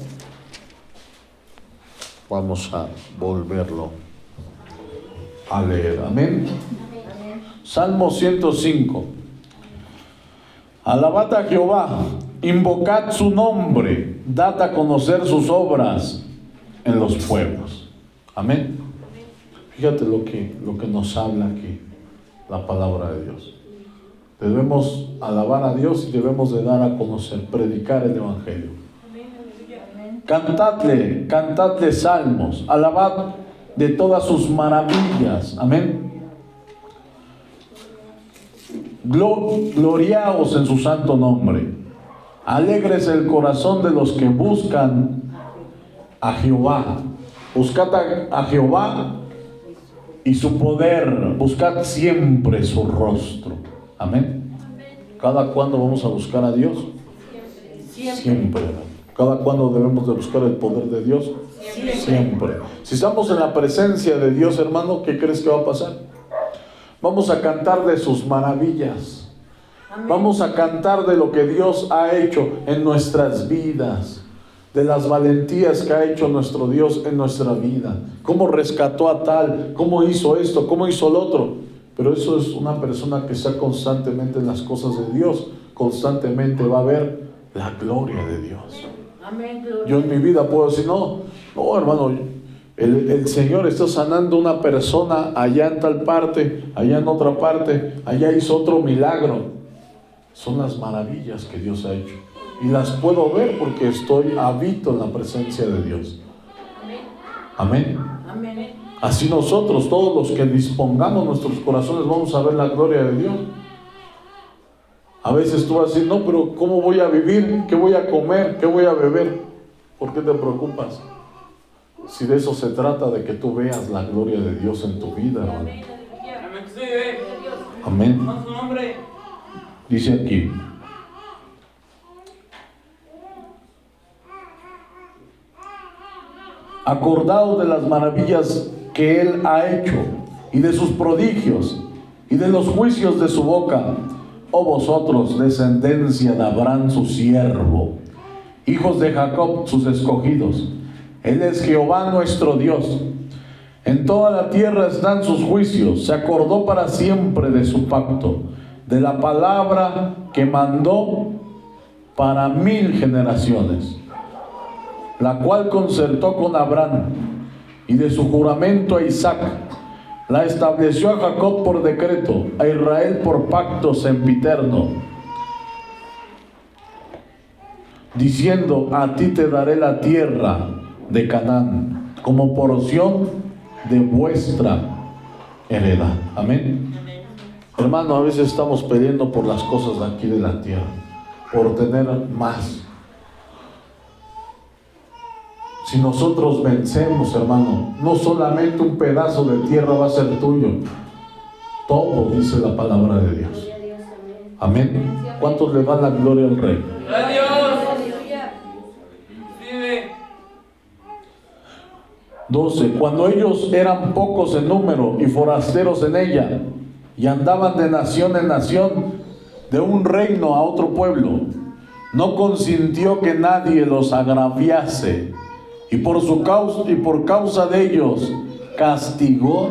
vamos a volverlo a leer. Amén. Salmo 105. Alabad a Jehová, invocad su nombre, dad a conocer sus obras en los pueblos. Amén. Fíjate lo que nos habla aquí la palabra de Dios. Debemos alabar a Dios y debemos de dar a conocer, predicar el evangelio. Cantadle salmos, alabad de todas sus maravillas. Amén. Gloriaos en su santo nombre. Alegres el corazón de los que buscan a Jehová. Buscad a Jehová y su poder. Buscad siempre su rostro. Amén. ¿Cada cuándo vamos a buscar a Dios? Siempre. ¿Cada cuándo debemos de buscar el poder de Dios? Siempre. Si estamos en la presencia de Dios, hermano, ¿qué crees que va a pasar? Vamos a cantar de sus maravillas. Vamos a cantar de lo que Dios ha hecho en nuestras vidas, de las valentías que ha hecho nuestro Dios en nuestra vida, cómo rescató a tal, cómo hizo esto, cómo hizo lo otro. Pero eso es una persona que está constantemente en las cosas de Dios, constantemente va a ver la gloria de Dios. Yo en mi vida puedo decir, no hermano, el Señor está sanando a una persona allá en tal parte, allá en otra parte, allá hizo otro milagro. Son las maravillas que Dios ha hecho. Y las puedo ver porque habito en la presencia de Dios. Amén. Amén. Así nosotros, todos los que dispongamos nuestros corazones, vamos a ver la gloria de Dios. A veces tú vas a decir, no, pero ¿cómo voy a vivir? ¿Qué voy a comer? ¿Qué voy a beber? ¿Por qué te preocupas? Si de eso se trata, de que tú veas la gloria de Dios en tu vida, hermano. Amén. Dice aquí: acordaos de las maravillas que Él ha hecho, y de sus prodigios, y de los juicios de su boca, oh vosotros, descendencia de Abraham su siervo, hijos de Jacob sus escogidos. Él es Jehová nuestro Dios. En toda la tierra están sus juicios. Se acordó para siempre de su pacto, de la palabra que mandó para 1000 generaciones, la cual concertó con Abraham, y de su juramento a Isaac. La estableció a Jacob por decreto, a Israel por pacto sempiterno, diciendo: a ti te daré la tierra de Canaán como porción de vuestra heredad. Amén. Hermano, a veces estamos pidiendo por las cosas de aquí de la tierra, por tener más. Si nosotros vencemos, hermano, no solamente un pedazo de tierra va a ser tuyo, todo, dice la palabra de Dios. Amén. ¿Cuántos le dan la gloria al Rey? ¡Adiós! 12. Cuando ellos eran pocos en número y forasteros en ella, y andaban de nación en nación, de un reino a otro pueblo, no consintió que nadie los agraviase, y por causa de ellos castigó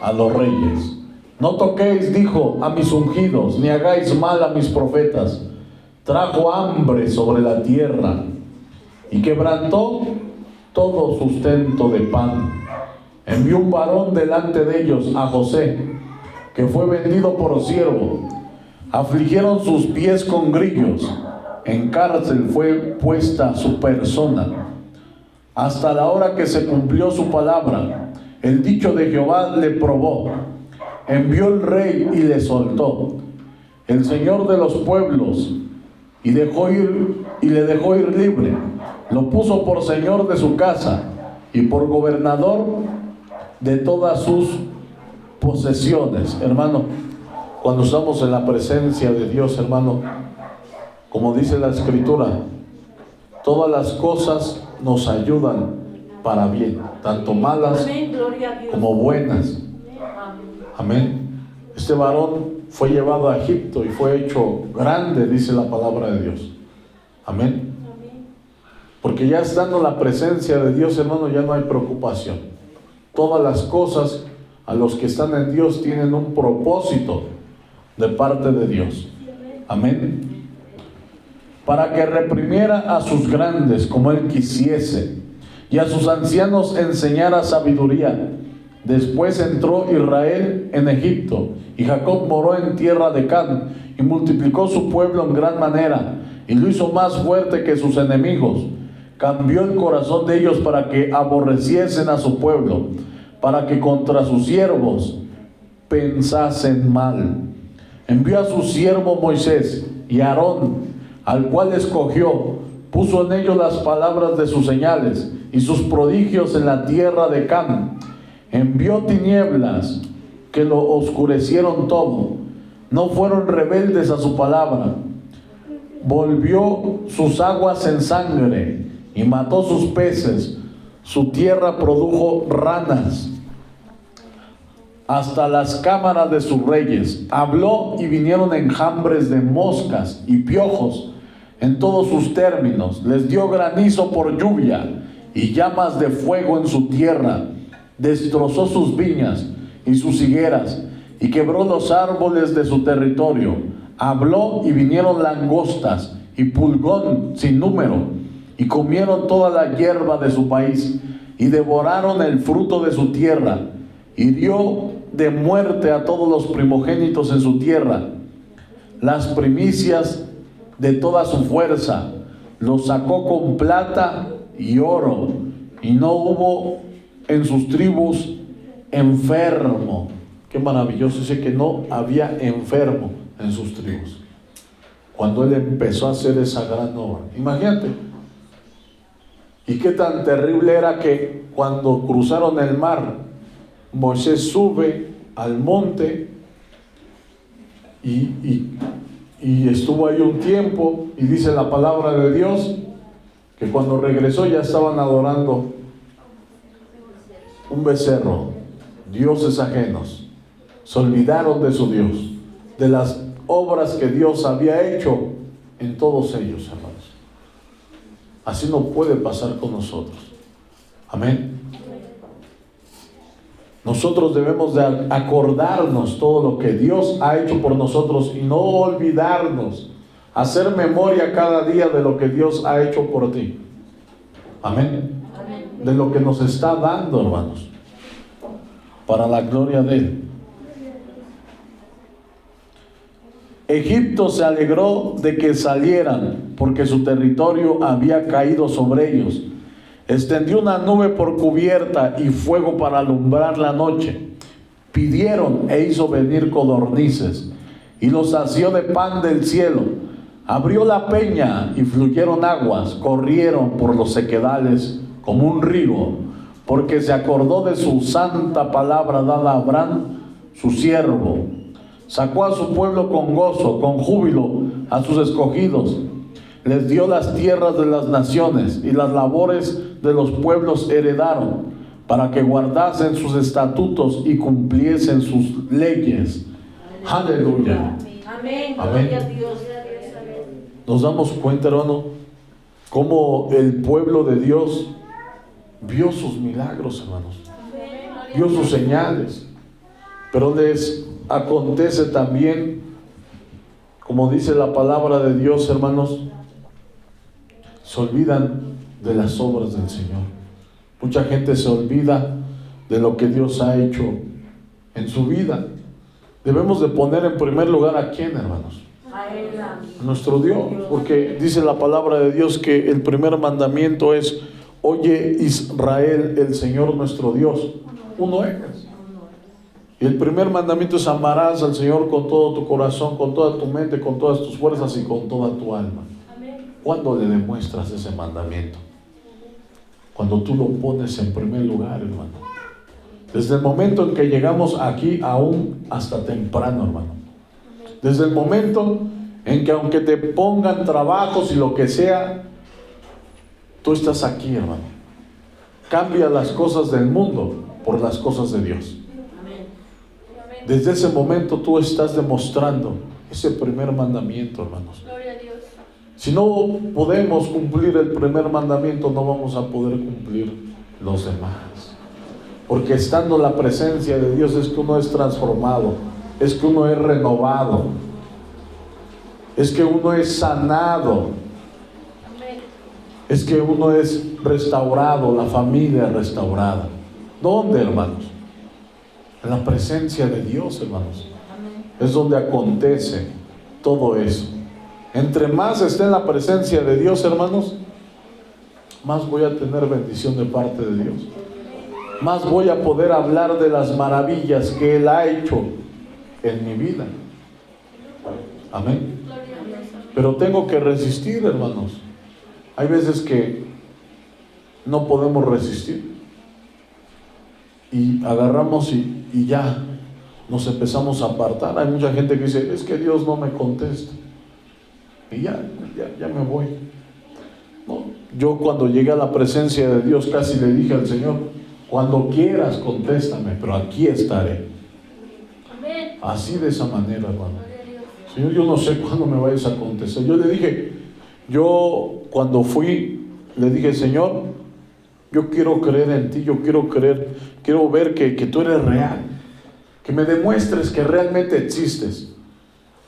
a los reyes. No toquéis, dijo, a mis ungidos, ni hagáis mal a mis profetas. Trajo hambre sobre la tierra y quebrantó todo sustento de pan. Envió un varón delante de ellos, a José, que fue vendido por siervo. Afligieron sus pies con grillos. En cárcel fue puesta su persona, hasta la hora que se cumplió su palabra. El dicho de Jehová le probó. Envió el rey y le soltó. El Señor de los pueblos y le dejó ir libre. Lo puso por señor de su casa y por gobernador de todas sus posesiones. Hermano, cuando estamos en la presencia de Dios, hermano, como dice la Escritura, todas las cosas nos ayudan para bien, tanto malas como buenas. Amén. Este varón fue llevado a Egipto y fue hecho grande, dice la palabra de Dios. Amén. Porque ya estando en la presencia de Dios, hermano, ya no hay preocupación. Todas las cosas a los que están en Dios tienen un propósito de parte de Dios. Amén. Para que reprimiera a sus grandes como él quisiese, y a sus ancianos enseñara sabiduría. Después entró Israel en Egipto, y Jacob moró en tierra de Canaán, y multiplicó su pueblo en gran manera, y lo hizo más fuerte que sus enemigos. Cambió el corazón de ellos para que aborreciesen a su pueblo, para que contra sus siervos pensasen mal. Envió a su siervo Moisés y Aarón, al cual escogió, puso en ellos las palabras de sus señales y sus prodigios en la tierra de Canaán. Envió tinieblas que lo oscurecieron todo. No fueron rebeldes a su palabra. Volvió sus aguas en sangre y mató sus peces. Su tierra produjo ranas hasta las cámaras de sus reyes. Habló y vinieron enjambres de moscas y piojos en todos sus términos. Les dio granizo por lluvia y llamas de fuego en su tierra. Destrozó sus viñas y sus higueras y quebró los árboles de su territorio. Habló y vinieron langostas y pulgón sin número, y comieron toda la hierba de su país y devoraron el fruto de su tierra. Hirió de muerte a todos los primogénitos en su tierra, las primicias de toda su fuerza. Los sacó con plata y oro, y no hubo en sus tribus enfermo. Qué maravilloso, dice que no había enfermo en sus tribus cuando él empezó a hacer esa gran obra. Imagínate. Y qué tan terrible era que cuando cruzaron el mar, Moisés sube al monte y estuvo ahí un tiempo, y dice la palabra de Dios que cuando regresó ya estaban adorando un becerro, dioses ajenos. Se olvidaron de su Dios, de las obras que Dios había hecho en todos ellos, hermanos. Así no puede pasar con nosotros. Amén. Nosotros debemos de acordarnos todo lo que Dios ha hecho por nosotros y no olvidarnos, hacer memoria cada día de lo que Dios ha hecho por ti. Amén. De lo que nos está dando, hermanos, para la gloria de Él. Egipto se alegró de que salieran, porque su territorio había caído sobre ellos. Extendió una nube por cubierta y fuego para alumbrar la noche. Pidieron e hizo venir codornices, y los sació de pan del cielo. Abrió la peña y fluyeron aguas, corrieron por los sequedales como un río, porque se acordó de su santa palabra dada a Abraham, su siervo. Sacó a su pueblo con gozo, con júbilo, a sus escogidos. Les dio las tierras de las naciones, y las labores de los pueblos heredaron, para que guardasen sus estatutos y cumpliesen sus leyes. Aleluya. Amén. Amén. Gloria a Dios. Nos damos cuenta, hermano, cómo el pueblo de Dios vio sus milagros, hermanos. Vio sus señales. Pero les acontece también, como dice la palabra de Dios, hermanos, se olvidan de las obras del Señor. Mucha gente se olvida de lo que Dios ha hecho en su vida. Debemos de poner en primer lugar ¿a quién, hermanos? A nuestro Dios, porque dice la palabra de Dios que el primer mandamiento es: oye Israel, el Señor nuestro Dios, uno es. Y el primer mandamiento es: amarás al Señor con todo tu corazón, con toda tu mente, con todas tus fuerzas y con toda tu alma. ¿Cuándo le demuestras ese mandamiento? Cuando tú lo pones en primer lugar, hermano. Desde el momento en que llegamos aquí, aún hasta temprano, hermano. Desde el momento en que, aunque te pongan trabajos y lo que sea, tú estás aquí, hermano. Cambia las cosas del mundo por las cosas de Dios. Desde ese momento tú estás demostrando ese primer mandamiento, hermanos. Si no podemos cumplir el primer mandamiento, no vamos a poder cumplir los demás. Porque estando en la presencia de Dios es que uno es transformado, es que uno es renovado, es que uno es sanado, es que uno es restaurado, la familia restaurada. ¿Dónde, hermanos? En la presencia de Dios, hermanos. Es donde acontece todo eso. Entre más esté en la presencia de Dios, hermanos, más voy a tener bendición de parte de Dios. Más voy a poder hablar de las maravillas que Él ha hecho en mi vida. Amén. Pero tengo que resistir, hermanos. Hay veces que no podemos resistir y agarramos y ya nos empezamos a apartar. Hay mucha gente que dice: es que Dios no me contesta y ya me voy. No, yo cuando llegué a la presencia de Dios casi le dije al Señor: cuando quieras contéstame, pero aquí estaré. Así, de esa manera, hermano. Señor, yo no sé cuándo me vayas a contestar. Yo le dije, cuando fui, le dije: Señor, yo quiero creer en ti, yo quiero creer, quiero ver que tú eres real, que me demuestres que realmente existes.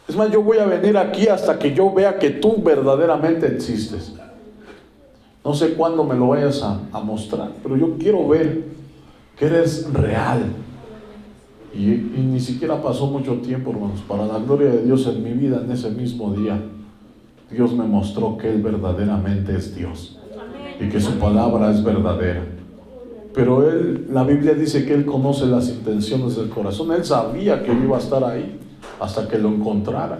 Es más, yo voy a venir aquí hasta que yo vea que tú verdaderamente existes. No sé cuándo me lo vayas a mostrar, pero yo quiero ver que eres real. Y ni siquiera pasó mucho tiempo, hermanos. Para la gloria de Dios, en mi vida, en ese mismo día, Dios me mostró que Él verdaderamente es Dios y que su palabra es verdadera. Pero la Biblia dice que Él conoce las intenciones del corazón. Él sabía que yo iba a estar ahí hasta que lo encontrara,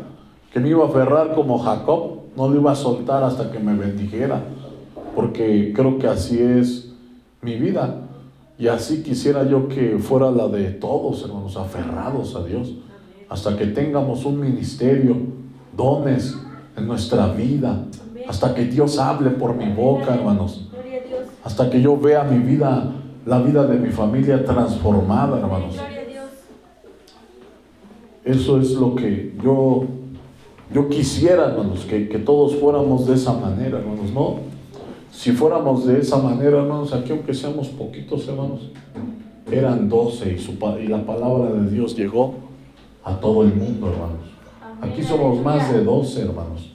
que me iba a aferrar como Jacob, no lo iba a soltar hasta que me bendijera, porque creo que así es mi vida. Y así quisiera yo que fuera la de todos, hermanos, aferrados a Dios, hasta que tengamos un ministerio, dones en nuestra vida, hasta que Dios hable por mi boca, hermanos, hasta que yo vea mi vida, la vida de mi familia transformada, hermanos. Eso es lo que yo quisiera, hermanos, que todos fuéramos de esa manera, hermanos, ¿no? Si fuéramos de esa manera, hermanos, aquí aunque seamos poquitos, hermanos, eran 12 y la palabra de Dios llegó a todo el mundo, hermanos. Aquí somos más de 12, hermanos.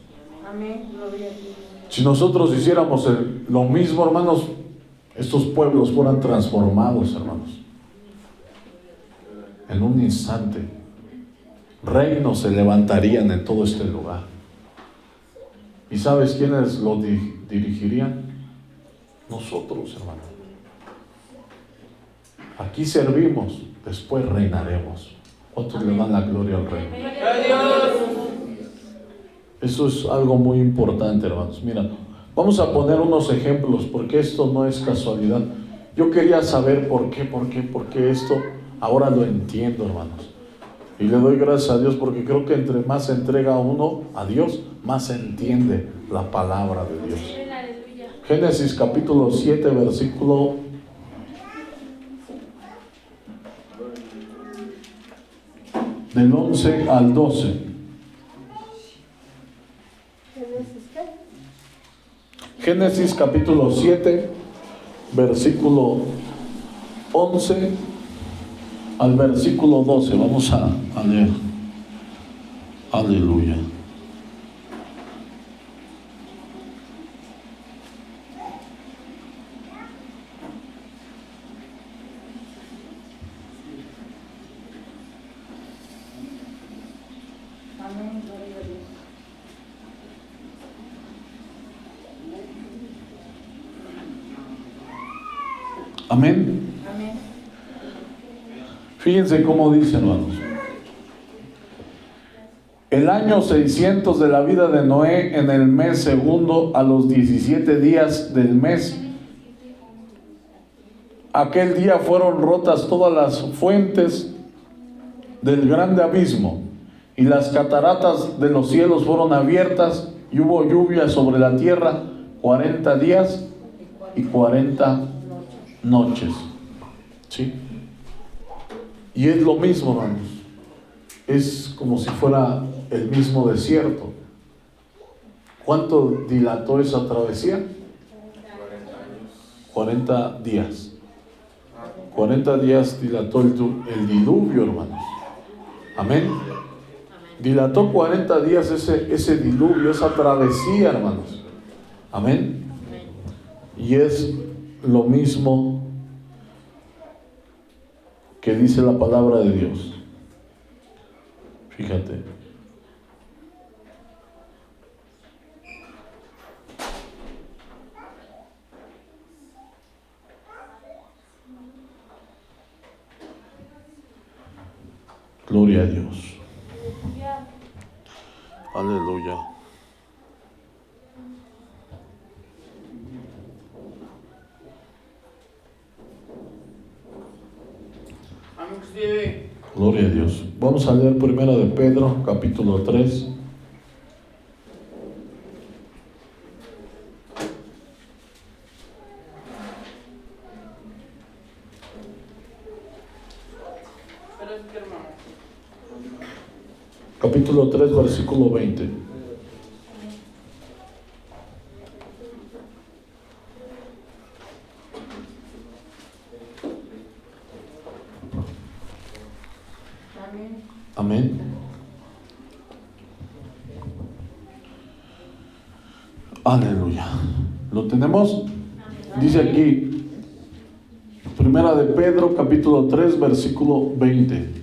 Si nosotros hiciéramos lo mismo, hermanos, estos pueblos fueran transformados, hermanos. En un instante, reinos se levantarían en todo este lugar. ¿Y sabes quiénes lo dirigirían? Nosotros, hermano. Aquí servimos, después reinaremos. ¿Cuántos le dan la gloria al Rey? Eso es algo muy importante, hermanos. Mira, vamos a poner unos ejemplos, porque esto no es casualidad. Yo quería saber por qué esto ahora lo entiendo, hermanos. Y le doy gracias a Dios, porque creo que entre más se entrega uno a Dios, más se entiende la palabra de Dios. Génesis capítulo 7, versículo del 11 al 12. Génesis capítulo 7, versículo 11 al versículo 12. Vamos a leer. Aleluya. Amén, gloria a Dios. Amén. Amén. Fíjense cómo dice, hermanos. El año 600 de la vida de Noé, en el mes segundo, a los 17 días del mes, aquel día fueron rotas todas las fuentes del grande abismo, y las cataratas de los cielos fueron abiertas, y hubo lluvia sobre la tierra 40 días y 40 noches. ¿Sí? Y es lo mismo, hermanos. Es como si fuera el mismo desierto. ¿Cuánto dilató esa travesía? 40 días. 40 días dilató el diluvio, hermanos. Amén. Dilató 40 días ese diluvio, esa travesía, hermanos. Amén. Y es lo mismo que dice la palabra de Dios. Fíjate. Gloria a Dios. Aleluya. Gloria a Dios. Vamos a leer primero de Pedro, capítulo 3. Capítulo 3, versículo 20. Amén. Aleluya. ¿Lo tenemos? Dice aquí, primera de Pedro, capítulo 3, versículo 20.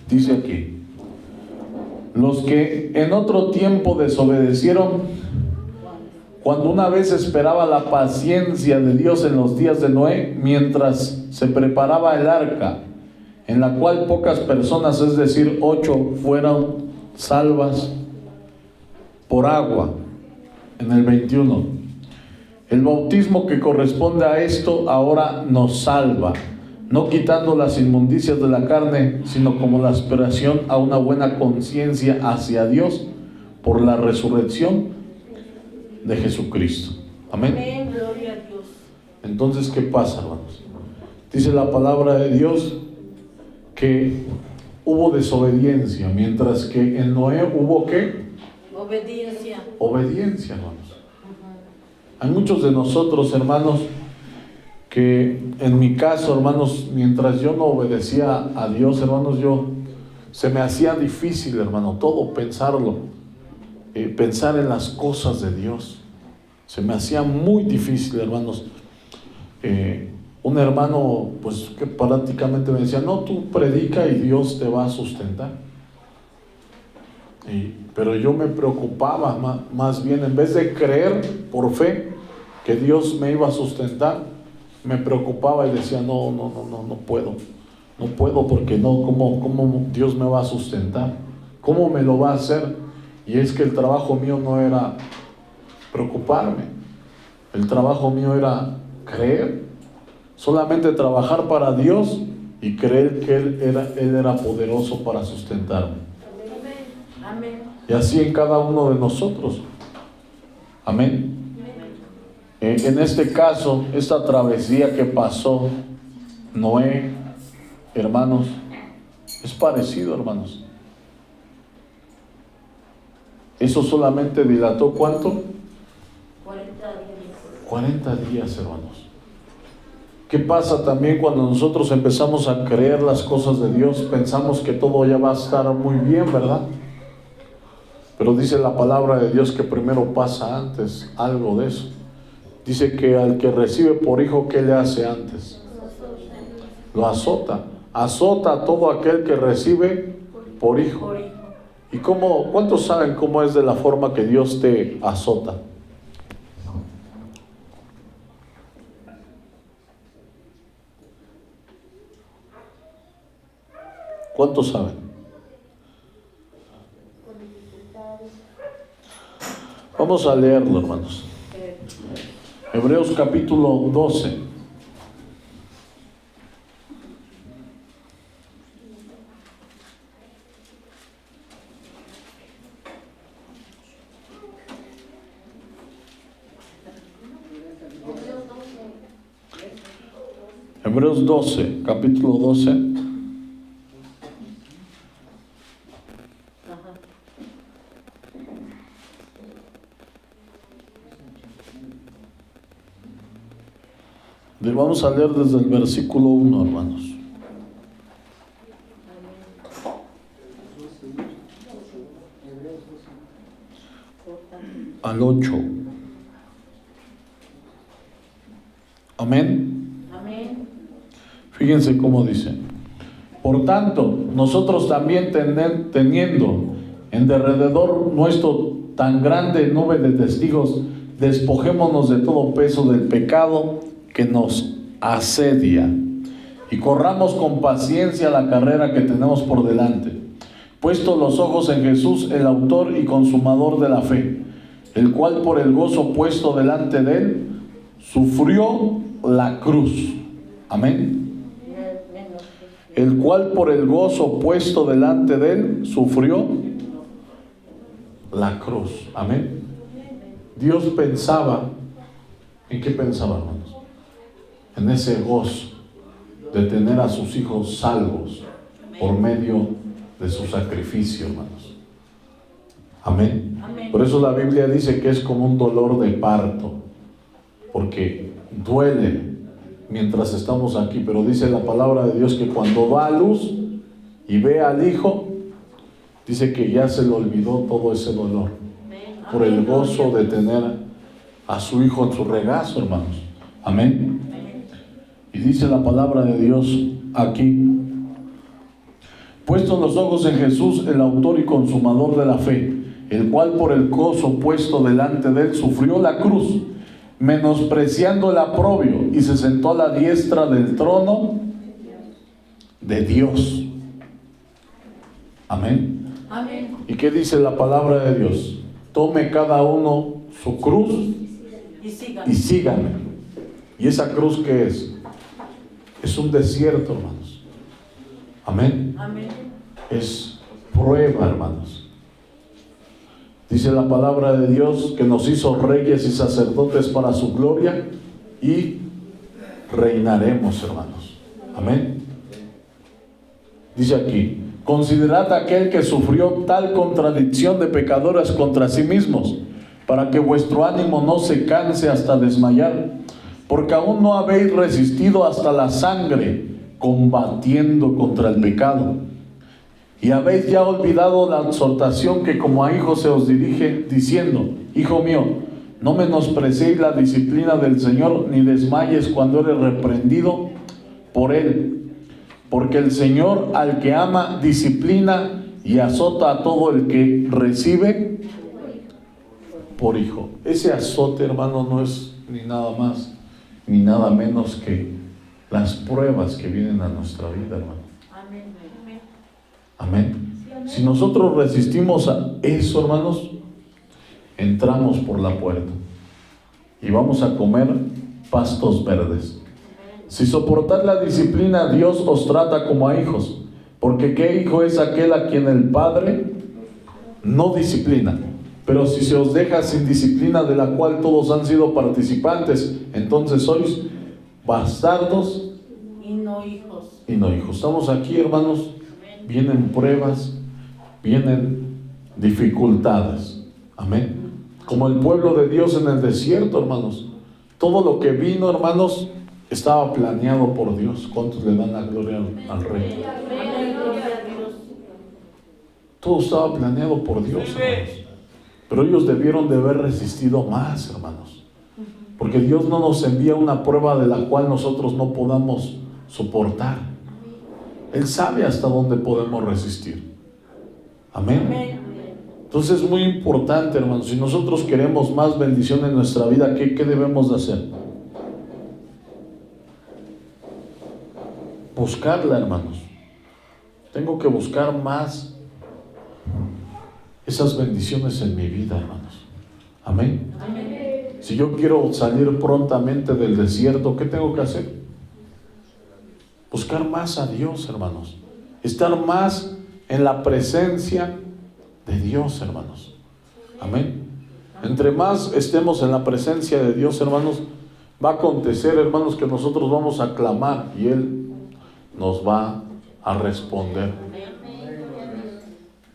Dice aquí, los que en otro tiempo desobedecieron, cuando una vez esperaba la paciencia de Dios en los días de Noé, mientras se preparaba el arca, en la cual pocas personas, es decir, 8, fueron salvas por agua. En el 21, el bautismo que corresponde a esto ahora nos salva, no quitando las inmundicias de la carne, sino como la aspiración a una buena conciencia hacia Dios por la resurrección de Jesucristo. Amén. Amén, gloria a Dios. Entonces, ¿qué pasa, hermanos? Dice la palabra de Dios que hubo desobediencia, mientras que en Noé hubo ¿qué? Obediencia. Obediencia, hermanos. Hay muchos de nosotros, hermanos, que en mi caso, hermanos, mientras yo no obedecía a Dios, hermanos, se me hacía difícil, hermano, todo pensarlo, pensar en las cosas de Dios. Se me hacía muy difícil, hermanos. Un hermano, pues, que prácticamente me decía, no, tú predica y Dios te va a sustentar. Pero yo me preocupaba más bien, en vez de creer por fe que Dios me iba a sustentar, me preocupaba y decía, no puedo porque ¿cómo Dios me va a sustentar? ¿Cómo me lo va a hacer? Y es que el trabajo mío no era preocuparme, el trabajo mío era creer, solamente trabajar para Dios y creer que Él era poderoso para sustentarme. Amén. Y así en cada uno de nosotros. Amén. En este caso, esta travesía que pasó Noé, hermanos, es parecido, hermanos. Eso solamente dilató ¿cuánto? 40 días, hermanos. ¿Qué pasa también cuando nosotros empezamos a creer las cosas de Dios? Pensamos que todo ya va a estar muy bien, ¿verdad? Pero dice la palabra de Dios que primero pasa antes algo de eso. Dice que al que recibe por hijo, ¿qué le hace antes? Lo azota. Azota a todo aquel que recibe por hijo. ¿Y cuántos saben cómo es de la forma que Dios te azota? ¿Cuántos saben? Vamos a leerlo, hermanos. Hebreos capítulo 12. Hebreos 12, capítulo 12. Vamos a leer desde el versículo 1, hermanos. Al 8. Amén. Amén. Fíjense cómo dice. Por tanto, nosotros también teniendo en derredor nuestro tan grande nube de testigos, despojémonos de todo peso del pecado que nos asedia y corramos con paciencia la carrera que tenemos por delante, puestos los ojos en Jesús, el autor y consumador de la fe, el cual por el gozo puesto delante de él sufrió la cruz. Amén. El cual por el gozo puesto delante de él sufrió la cruz. Amén. Dios pensaba, ¿en qué pensaba, hermanos? En ese gozo de tener a sus hijos salvos por medio de su sacrificio, hermanos. Amén. Amén. Por eso la Biblia dice que es como un dolor de parto, porque duele mientras estamos aquí, pero dice la palabra de Dios que cuando va a luz y ve al hijo, dice que ya se le olvidó todo ese dolor por el gozo de tener a su hijo en su regazo, hermanos. Amén. Y dice la palabra de Dios aquí: puestos los ojos en Jesús, el autor y consumador de la fe, el cual por el gozo puesto delante de él sufrió la cruz, menospreciando el oprobio, y se sentó a la diestra del trono de Dios. Amén. Amén. ¿Y qué dice la palabra de Dios? Tome cada uno su cruz y sígame. ¿Y esa cruz qué es? Es un desierto, hermanos. Amén. Amén. Es prueba, hermanos. Dice la palabra de Dios que nos hizo reyes y sacerdotes para su gloria y reinaremos, hermanos. Amén. Dice aquí: considerad aquel que sufrió tal contradicción de pecadores contra sí mismos, para que vuestro ánimo no se canse hasta desmayar, porque aún no habéis resistido hasta la sangre, combatiendo contra el pecado. Y habéis ya olvidado la exhortación que como a hijos se os dirige, diciendo: hijo mío, no menospreciéis la disciplina del Señor, ni desmayes cuando eres reprendido por Él. Porque el Señor al que ama disciplina y azota a todo el que recibe por hijo. Ese azote, hermano, no es ni nada más ni nada menos que las pruebas que vienen a nuestra vida, hermano. Amén. Amén. Si nosotros resistimos a eso, hermanos, entramos por la puerta y vamos a comer pastos verdes. Si soportad la disciplina, Dios os trata como a hijos, porque ¿qué hijo es aquel a quien el Padre no disciplina? Pero si se os deja sin disciplina, de la cual todos han sido participantes, entonces sois bastardos Y no hijos. y no hijos. Estamos aquí, hermanos, vienen pruebas, vienen dificultades. Amén. Como el pueblo de Dios en el desierto, hermanos. Todo lo que vino, hermanos, estaba planeado por Dios. ¿Cuántos le dan la gloria al Rey? Amén. Gloria a Dios. Todo estaba planeado por Dios, hermanos. Pero ellos debieron de haber resistido más, hermanos. Porque Dios no nos envía una prueba de la cual nosotros no podamos soportar. Él sabe hasta dónde podemos resistir. Amén. Amén. Entonces es muy importante, hermanos, si nosotros queremos más bendición en nuestra vida, ¿qué debemos de hacer? Buscarla, hermanos. Tengo que buscar más esas bendiciones en mi vida, hermanos. Amén. Amén. Si yo quiero salir prontamente del desierto, ¿qué tengo que hacer? Buscar más a Dios, hermanos. Estar más en la presencia de Dios, hermanos. Amén. Entre más estemos en la presencia de Dios, hermanos, va a acontecer, hermanos, que nosotros vamos a clamar y Él nos va a responder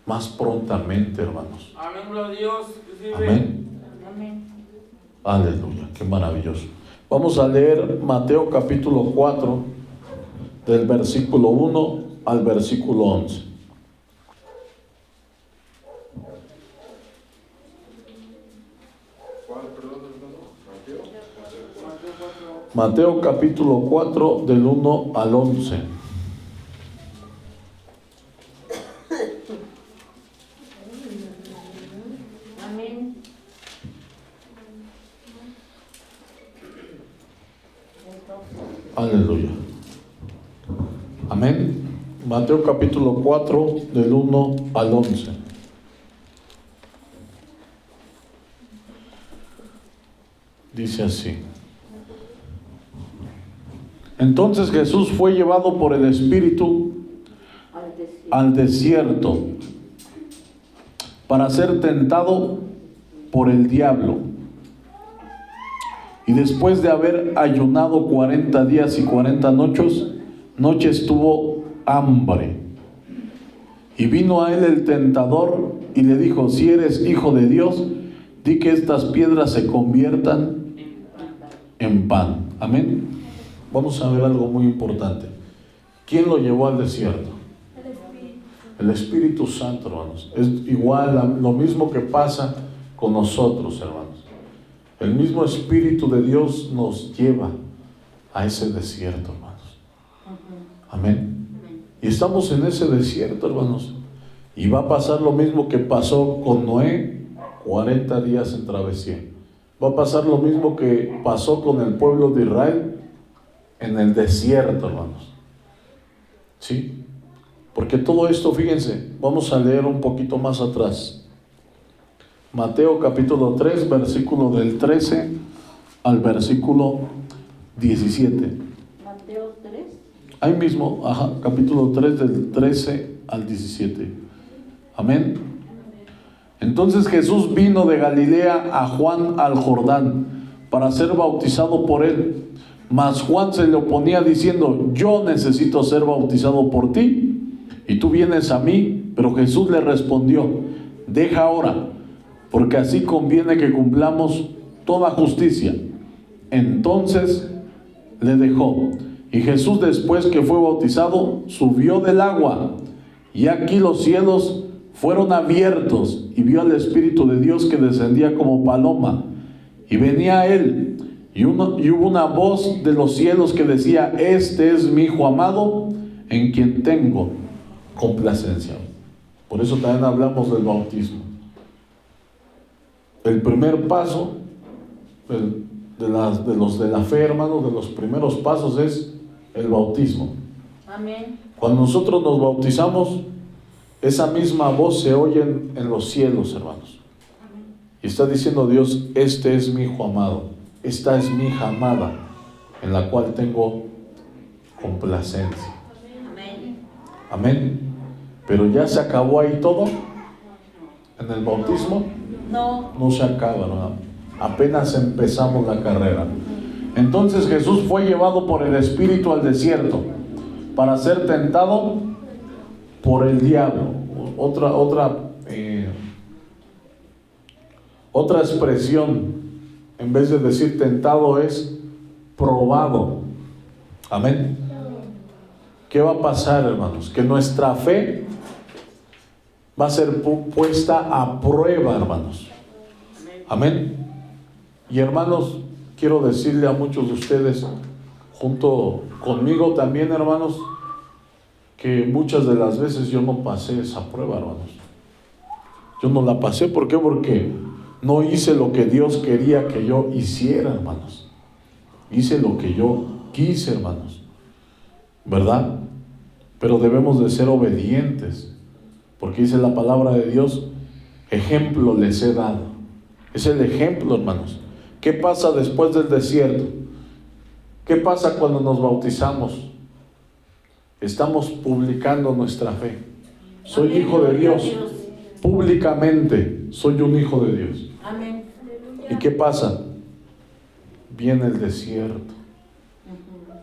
más prontamente, hermanos. Amén, gloria a Dios. Amén. Amén. Aleluya, qué maravilloso. Vamos a leer Mateo capítulo 4, del versículo 1 al versículo 11. Mateo capítulo 4, del 1 al 11. Amén. Aleluya. Amén. Mateo capítulo 4, del 1 al 11. Dice así. Entonces Jesús fue llevado por el Espíritu al desierto para ser tentado por el diablo. Y después de haber ayunado 40 días y 40 noches tuvo hambre. Y vino a él el tentador y le dijo: si eres hijo de Dios, di que estas piedras se conviertan en pan. Amén. Vamos a ver algo muy importante. ¿Quién lo llevó al desierto? El Espíritu Santo, hermanos. Es igual, lo mismo que pasa con nosotros, hermanos. El mismo Espíritu de Dios nos lleva a ese desierto, hermanos. Amén. Y estamos en ese desierto, hermanos. Y va a pasar lo mismo que pasó con Noé, 40 días en travesía. Va a pasar lo mismo que pasó con el pueblo de Israel en el desierto, hermanos. ¿Sí? Porque todo esto, fíjense, vamos a leer un poquito más atrás. Mateo capítulo 3, versículo del 13 al versículo 17. Mateo 3. Ahí mismo, capítulo 3 del 13 al 17. Amén. Entonces Jesús vino de Galilea a Juan al Jordán para ser bautizado por él. Mas Juan se le oponía diciendo: yo necesito ser bautizado por ti, y tú vienes a mí. Pero Jesús le respondió: deja ahora, porque así conviene que cumplamos toda justicia. Entonces le dejó. Y Jesús, después que fue bautizado, subió del agua. Y aquí los cielos fueron abiertos, y vio al Espíritu de Dios que descendía como paloma, y venía a él. Y hubo una voz de los cielos que decía: este es mi Hijo amado, en quien tengo complacencia. Por eso también hablamos del bautismo. El primer paso de los de la fe, hermanos, de los primeros pasos es el bautismo. Amén. Cuando nosotros nos bautizamos, esa misma voz se oye en los cielos, hermanos. Y está diciendo Dios: este es mi Hijo amado, esta es mi hija amada, en la cual tengo complacencia. Amén. Amén. Pero ya se acabó ahí todo. En el bautismo no se acaba, ¿no? Apenas empezamos la carrera. Entonces Jesús fue llevado por el Espíritu al desierto para ser tentado por el diablo. Otra expresión en vez de decir tentado, es probado. Amén. ¿Qué va a pasar, hermanos? Que nuestra fe va a ser puesta a prueba, hermanos. Amén. Y hermanos, quiero decirle a muchos de ustedes, junto conmigo también, hermanos, que muchas de las veces yo no pasé esa prueba, hermanos. Yo no la pasé. ¿Por qué? Porque no hice lo que Dios quería que yo hiciera, hermanos. Hice lo que yo quise, hermanos. ¿Verdad? Pero debemos de ser obedientes, porque dice la palabra de Dios, ejemplo les he dado. Es el ejemplo, hermanos. ¿Qué pasa después del desierto? ¿Qué pasa cuando nos bautizamos? Estamos publicando nuestra fe. Soy hijo de Dios. Públicamente soy un hijo de Dios. Amén. ¿Y qué pasa? Viene el desierto.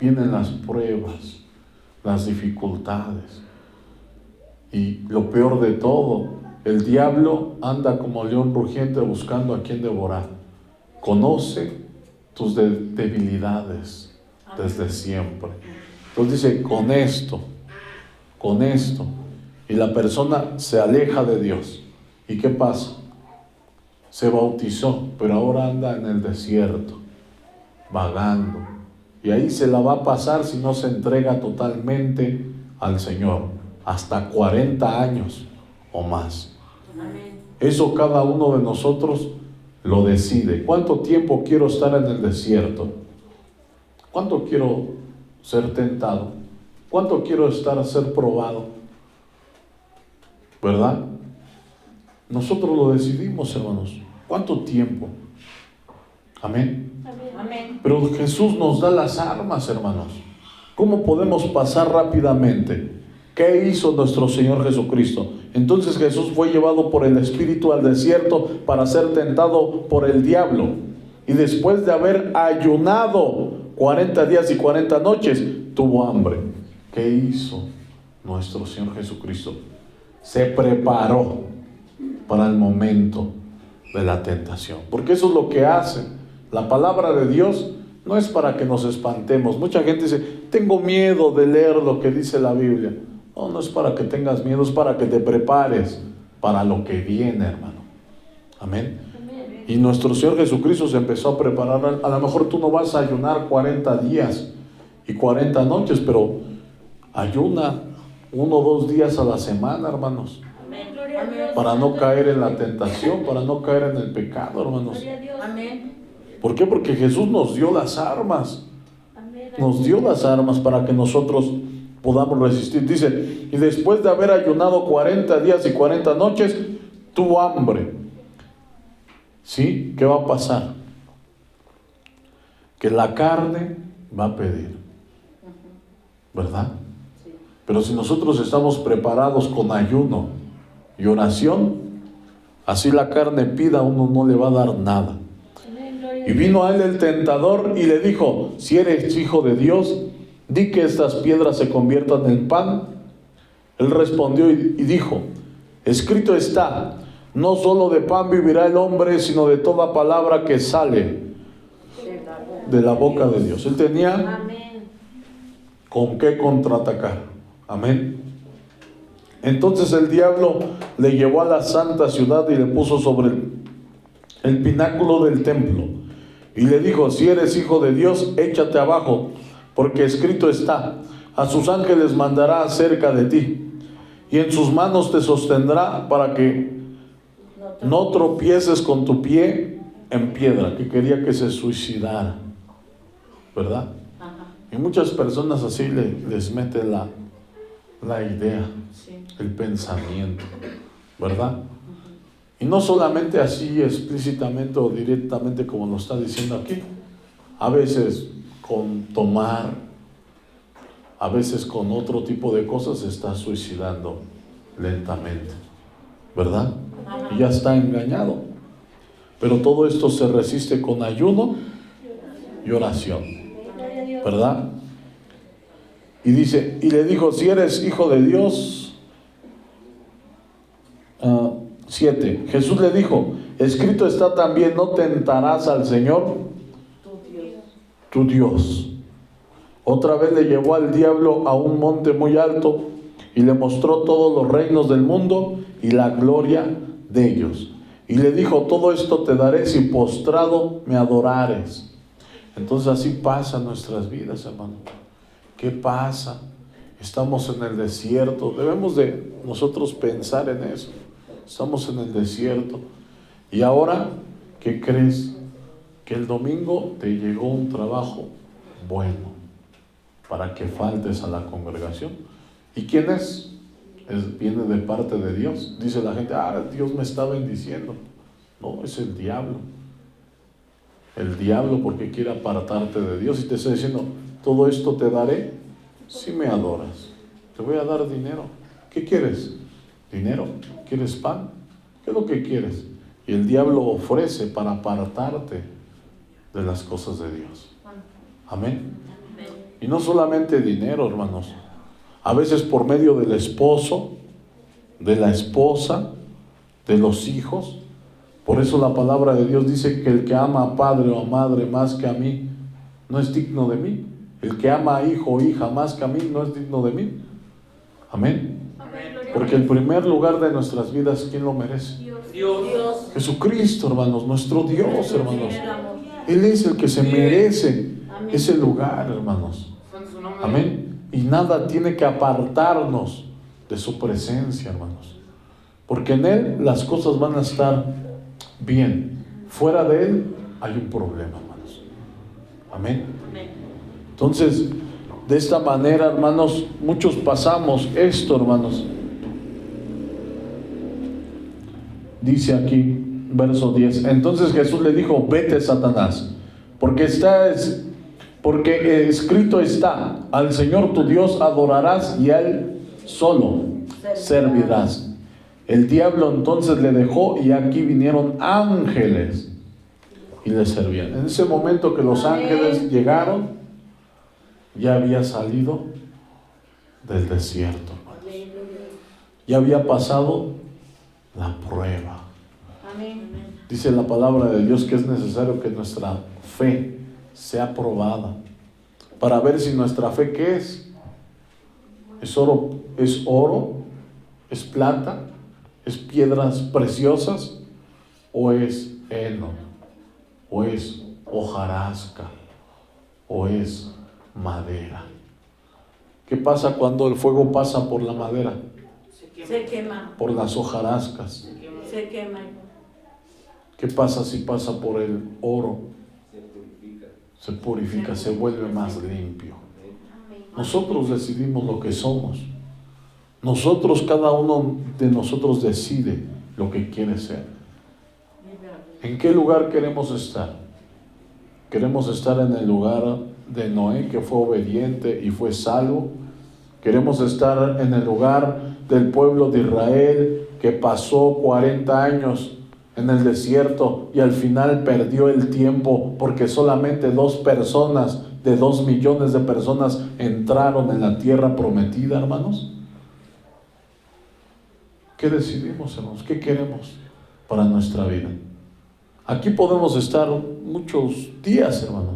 Vienen las pruebas, las dificultades. Y lo peor de todo, el diablo anda como león rugiente buscando a quien devorar. Conoce tus debilidades desde siempre. Entonces dice, con esto, y la persona se aleja de Dios. ¿Y qué pasa? Se bautizó, pero ahora anda en el desierto, vagando. Y ahí se la va a pasar si no se entrega totalmente al Señor, hasta 40 años o más. Amén. Eso cada uno de nosotros lo decide. ¿Cuánto tiempo quiero estar en el desierto? ¿Cuánto quiero ser tentado? ¿Cuánto quiero ser probado? ¿Verdad? Nosotros lo decidimos, hermanos. ¿Cuánto tiempo? Amén. Amén. Pero Jesús nos da las armas, hermanos. ¿Cómo podemos pasar rápidamente? ¿Qué hizo nuestro Señor Jesucristo? Entonces Jesús fue llevado por el Espíritu al desierto para ser tentado por el diablo. Y después de haber ayunado 40 días y 40 noches, tuvo hambre. ¿Qué hizo nuestro Señor Jesucristo? Se preparó para el momento de la tentación. Porque eso es lo que hace. La palabra de Dios no es para que nos espantemos. Mucha gente dice, tengo miedo de leer lo que dice la Biblia. No, no es para que tengas miedo, es para que te prepares para lo que viene, hermano. Amén. Y nuestro Señor Jesucristo se empezó a preparar. A lo mejor tú no vas a ayunar 40 días y 40 noches, pero ayuna 1 o 2 días a la semana, hermanos. Amén. Para no caer en la tentación, para no caer en el pecado, hermanos. Amén. ¿Por qué? Porque Jesús nos dio las armas. Nos dio las armas para que nosotros podamos resistir. Dice, y después de haber ayunado 40 días y 40 noches, tuvo hambre. ¿Sí? ¿Qué va a pasar? Que la carne va a pedir. ¿Verdad? Pero si nosotros estamos preparados con ayuno y oración, así la carne pida, uno no le va a dar nada. Y vino a él el tentador y le dijo, si eres hijo de Dios, di que estas piedras se conviertan en pan. Él respondió y dijo, escrito está, no solo de pan vivirá el hombre, sino de toda palabra que sale de la boca de Dios. Él tenía con qué contraatacar. Amén. Entonces el diablo le llevó a la santa ciudad y le puso sobre el pináculo del templo. Y le dijo, si eres hijo de Dios, échate abajo, porque escrito está, a sus ángeles mandará acerca de ti, y en sus manos te sostendrá para que no tropieces con tu pie en piedra. Que quería que se suicidara, ¿verdad? Y muchas personas así les mete la idea, el pensamiento, ¿verdad? Y no solamente así explícitamente o directamente como lo está diciendo aquí, a veces con tomar, a veces con otro tipo de cosas se está suicidando lentamente, ¿verdad? Y ya está engañado. Pero todo esto se resiste con ayuno y oración, ¿verdad? Y dice, y le dijo, si eres hijo de Dios, 7. Jesús le dijo, escrito está también, no tentarás al Señor, tu Dios. Otra vez le llevó al diablo a un monte muy alto y le mostró todos los reinos del mundo y la gloria de ellos. Y le dijo, todo esto te daré si postrado me adorares. Entonces así pasa en nuestras vidas, hermano. ¿Qué pasa? Estamos en el desierto. Debemos de nosotros pensar en eso. Estamos en el desierto. Y ahora, ¿qué crees? Que el domingo te llegó un trabajo bueno para que faltes a la congregación. ¿Y quién es? Viene de parte de Dios. Dice la gente, Dios me está bendiciendo. No, es el diablo. El diablo porque quiere apartarte de Dios y te está diciendo, todo esto te daré si me adoras. Te voy a dar dinero. ¿Qué quieres? ¿Dinero? ¿Quieres pan? ¿Qué es lo que quieres? Y el diablo ofrece para apartarte de las cosas de Dios. Amén. Y no solamente dinero, hermanos. A veces por medio del esposo, de la esposa, de los hijos. Por eso la palabra de Dios dice que el que ama a padre o a madre más que a mí, no es digno de mí. El que ama a hijo o hija más que a mí, no es digno de mí. Amén. Porque el primer lugar de nuestras vidas, ¿quién lo merece? Dios. Jesucristo, hermanos, nuestro Dios, hermanos. Él es el que se merece ese lugar, hermanos. Amén. Y nada tiene que apartarnos de su presencia, hermanos. Porque en Él las cosas van a estar bien. Fuera de Él hay un problema, hermanos. Amén. Entonces, de esta manera, hermanos, muchos pasamos esto, hermanos. Dice aquí, verso 10. Entonces Jesús le dijo, vete, Satanás, porque escrito está, al Señor tu Dios adorarás y a Él solo servirás. El diablo entonces le dejó y aquí vinieron ángeles y le servían. En ese momento que los ángeles llegaron, ya había salido del desierto, hermanos. Ya había pasado la prueba. Dice la palabra de Dios que es necesario que nuestra fe sea probada para ver si nuestra fe, ¿qué es? ¿Es oro? ¿Es plata? ¿Es piedras preciosas? ¿O es heno? ¿O es hojarasca? ¿O es madera? ¿Qué pasa cuando el fuego pasa por la madera? Se quema. Por las hojarascas. Se quema. ¿Qué pasa si pasa por el oro? Se purifica, se vuelve más limpio. Nosotros decidimos lo que somos. Nosotros, cada uno de nosotros decide lo que quiere ser. ¿En qué lugar queremos estar? ¿Queremos estar en el lugar de Noé, que fue obediente y fue salvo? ¿Queremos estar en el lugar del pueblo de Israel, que pasó 40 años en el desierto y al final perdió el tiempo porque solamente 2 personas de 2 millones de personas entraron en la tierra prometida, hermanos? ¿Qué decidimos, hermanos? ¿Qué queremos para nuestra vida? Aquí podemos estar muchos días, hermano,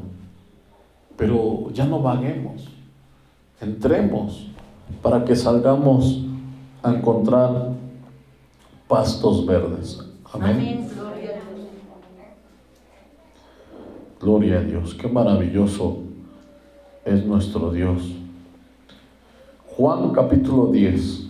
pero ya no vaguemos. Entremos para que salgamos a encontrar pastos verdes. Amén. Gloria a Dios. Qué maravilloso es nuestro Dios. Juan capítulo 10.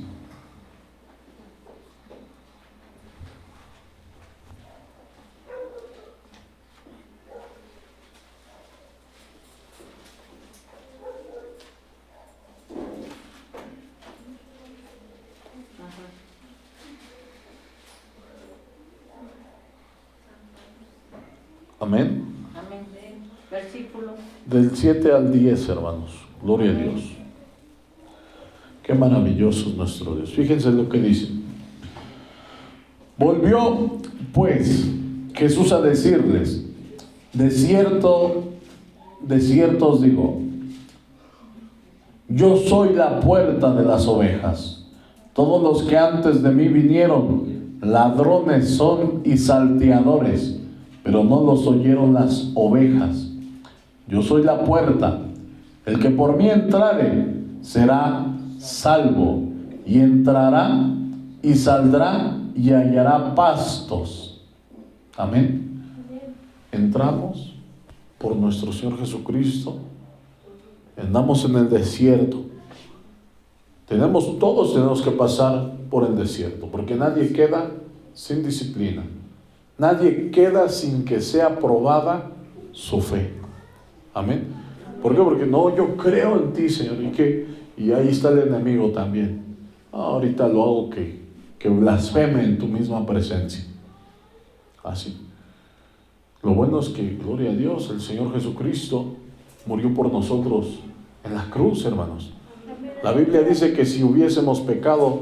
Amén. Amén. Versículo. Del 7 al 10, hermanos. Gloria a Dios. Qué maravilloso es nuestro Dios. Fíjense lo que dice. Volvió pues Jesús a decirles, de cierto os digo, yo soy la puerta de las ovejas. Todos los que antes de mí vinieron ladrones son y salteadores, pero no los oyeron las ovejas. Yo soy la puerta. El que por mí entrare será salvo, y entrará y saldrá y hallará pastos. Amén. Entramos por nuestro Señor Jesucristo. Andamos en el desierto. Todos tenemos que pasar por el desierto, porque nadie queda sin disciplina. Nadie queda sin que sea probada su fe. Amén. ¿Por qué? Porque no, yo creo en ti, Señor. Y ahí está el enemigo también. Ahorita lo hago que blasfeme en tu misma presencia. Así. Lo bueno es que, gloria a Dios, el Señor Jesucristo murió por nosotros en la cruz, hermanos. La Biblia dice que si hubiésemos pecado,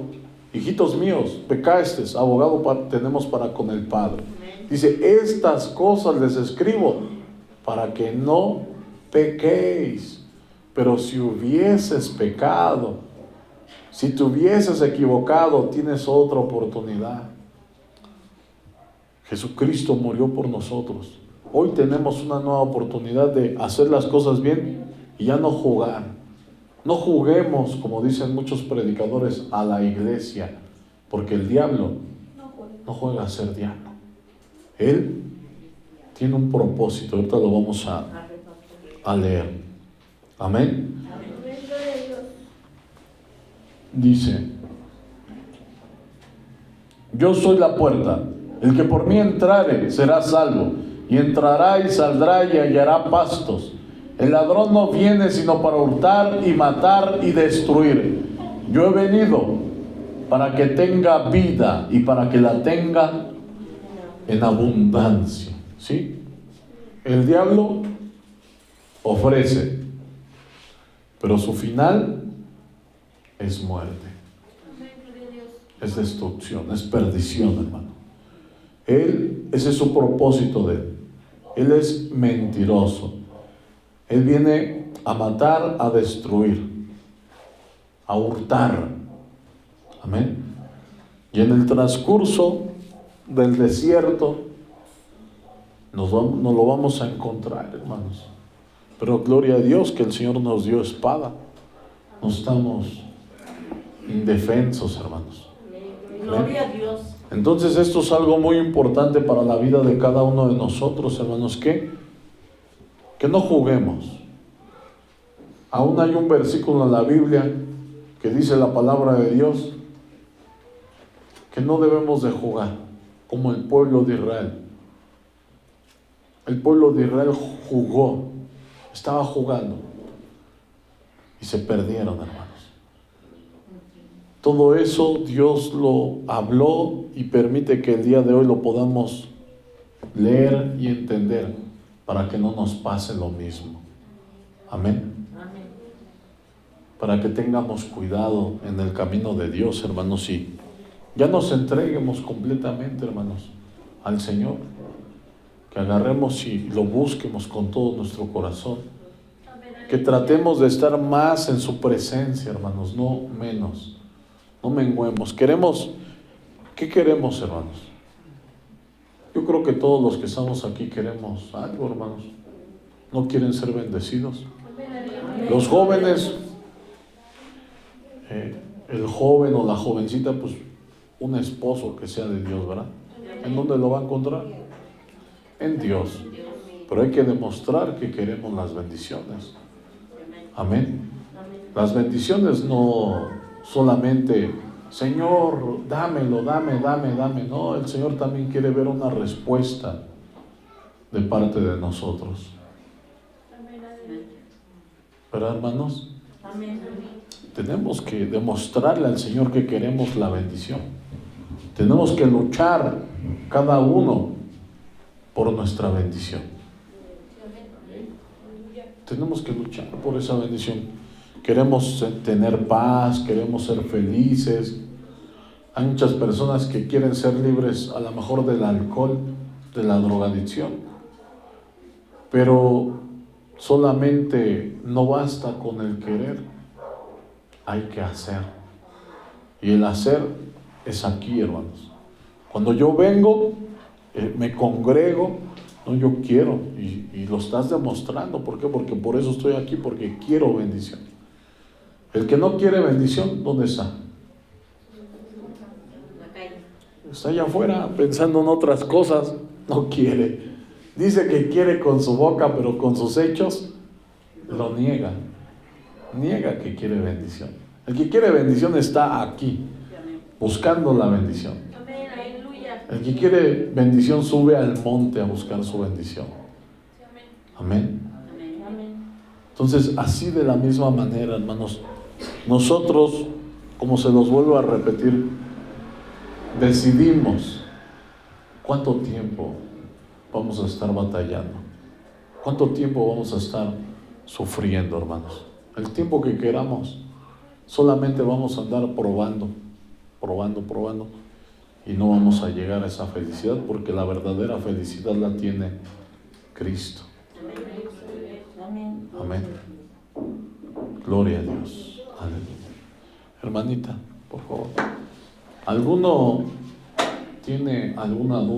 hijitos míos, pecastes, abogado tenemos para con el Padre. Dice, estas cosas les escribo para que no pequéis. Pero si hubieses pecado, si te hubieses equivocado, tienes otra oportunidad. Jesucristo murió por nosotros. Hoy tenemos una nueva oportunidad de hacer las cosas bien y ya no jugar. No juguemos, como dicen muchos predicadores, a la iglesia, porque el diablo no juega a ser diablo. Él tiene un propósito. Ahorita lo vamos a leer. Amén. Dice, yo soy la puerta. El que por mí entrare será salvo, y entrará y saldrá y hallará pastos. El ladrón no viene sino para hurtar y matar y destruir. Yo he venido para que tenga vida y para que la tenga en abundancia. ¿Sí? El diablo ofrece, pero su final es muerte, es destrucción, es perdición, hermano. Ese es su propósito de él. Él es mentiroso. Él viene a matar, a destruir, a hurtar. Amén. Y en el transcurso del desierto nos lo vamos a encontrar, hermanos. Pero gloria a Dios que el Señor nos dio espada. No estamos indefensos, hermanos. Gloria a Dios. Entonces esto es algo muy importante para la vida de cada uno de nosotros, hermanos, que no juguemos. Aún hay un versículo en la Biblia que dice la palabra de Dios que no debemos de jugar como el pueblo de Israel. El pueblo de Israel jugó, estaba jugando y se perdieron, hermanos. Todo eso Dios lo habló y permite que el día de hoy lo podamos leer y entender para que no nos pase lo mismo. Amén. Amén. Para que tengamos cuidado en el camino de Dios, hermanos, y ya nos entreguemos completamente, hermanos, al Señor. Que agarremos y lo busquemos con todo nuestro corazón. Que tratemos de estar más en su presencia, hermanos, no menos. No menguemos. ¿Qué queremos, hermanos? Yo creo que todos los que estamos aquí queremos algo, hermanos. ¿No quieren ser bendecidos? Los jóvenes, el joven o la jovencita, pues un esposo que sea de Dios, ¿verdad? ¿En dónde lo va a encontrar? En Dios. Pero hay que demostrar que queremos las bendiciones. Amén. Las bendiciones no solamente, Señor, dámelo, dame. No, el Señor también quiere ver una respuesta de parte de nosotros. ¿Verdad, hermanos? Amén. Tenemos que demostrarle al Señor que queremos la bendición. Tenemos que luchar cada uno por nuestra bendición. Tenemos que luchar por esa bendición. Queremos tener paz, queremos ser felices. Hay muchas personas que quieren ser libres a lo mejor del alcohol, de la drogadicción. Pero solamente no basta con el querer, hay que hacer. Y el hacer es aquí, hermanos. Cuando yo vengo, me congrego, no, yo quiero, y lo estás demostrando. ¿Por qué? Porque por eso estoy aquí, porque quiero bendición. El que no quiere bendición, ¿dónde está? La calle. Está allá afuera pensando en otras cosas, no quiere. Dice que quiere con su boca, pero con sus hechos lo niega. Niega que quiere bendición. El que quiere bendición está aquí, buscando la bendición. Amén, aleluya. El que quiere bendición sube al monte a buscar su bendición. Amén. Amén. Amén. Entonces, así de la misma manera, hermanos, nosotros, como se los vuelvo a repetir, decidimos cuánto tiempo vamos a estar batallando, cuánto tiempo vamos a estar sufriendo, hermanos. El tiempo que queramos, solamente vamos a andar probando, y no vamos a llegar a esa felicidad, porque la verdadera felicidad la tiene Cristo. Amén. Amén. Gloria a Dios. Aleluya. Hermanita, por favor. ¿Alguno tiene alguna duda?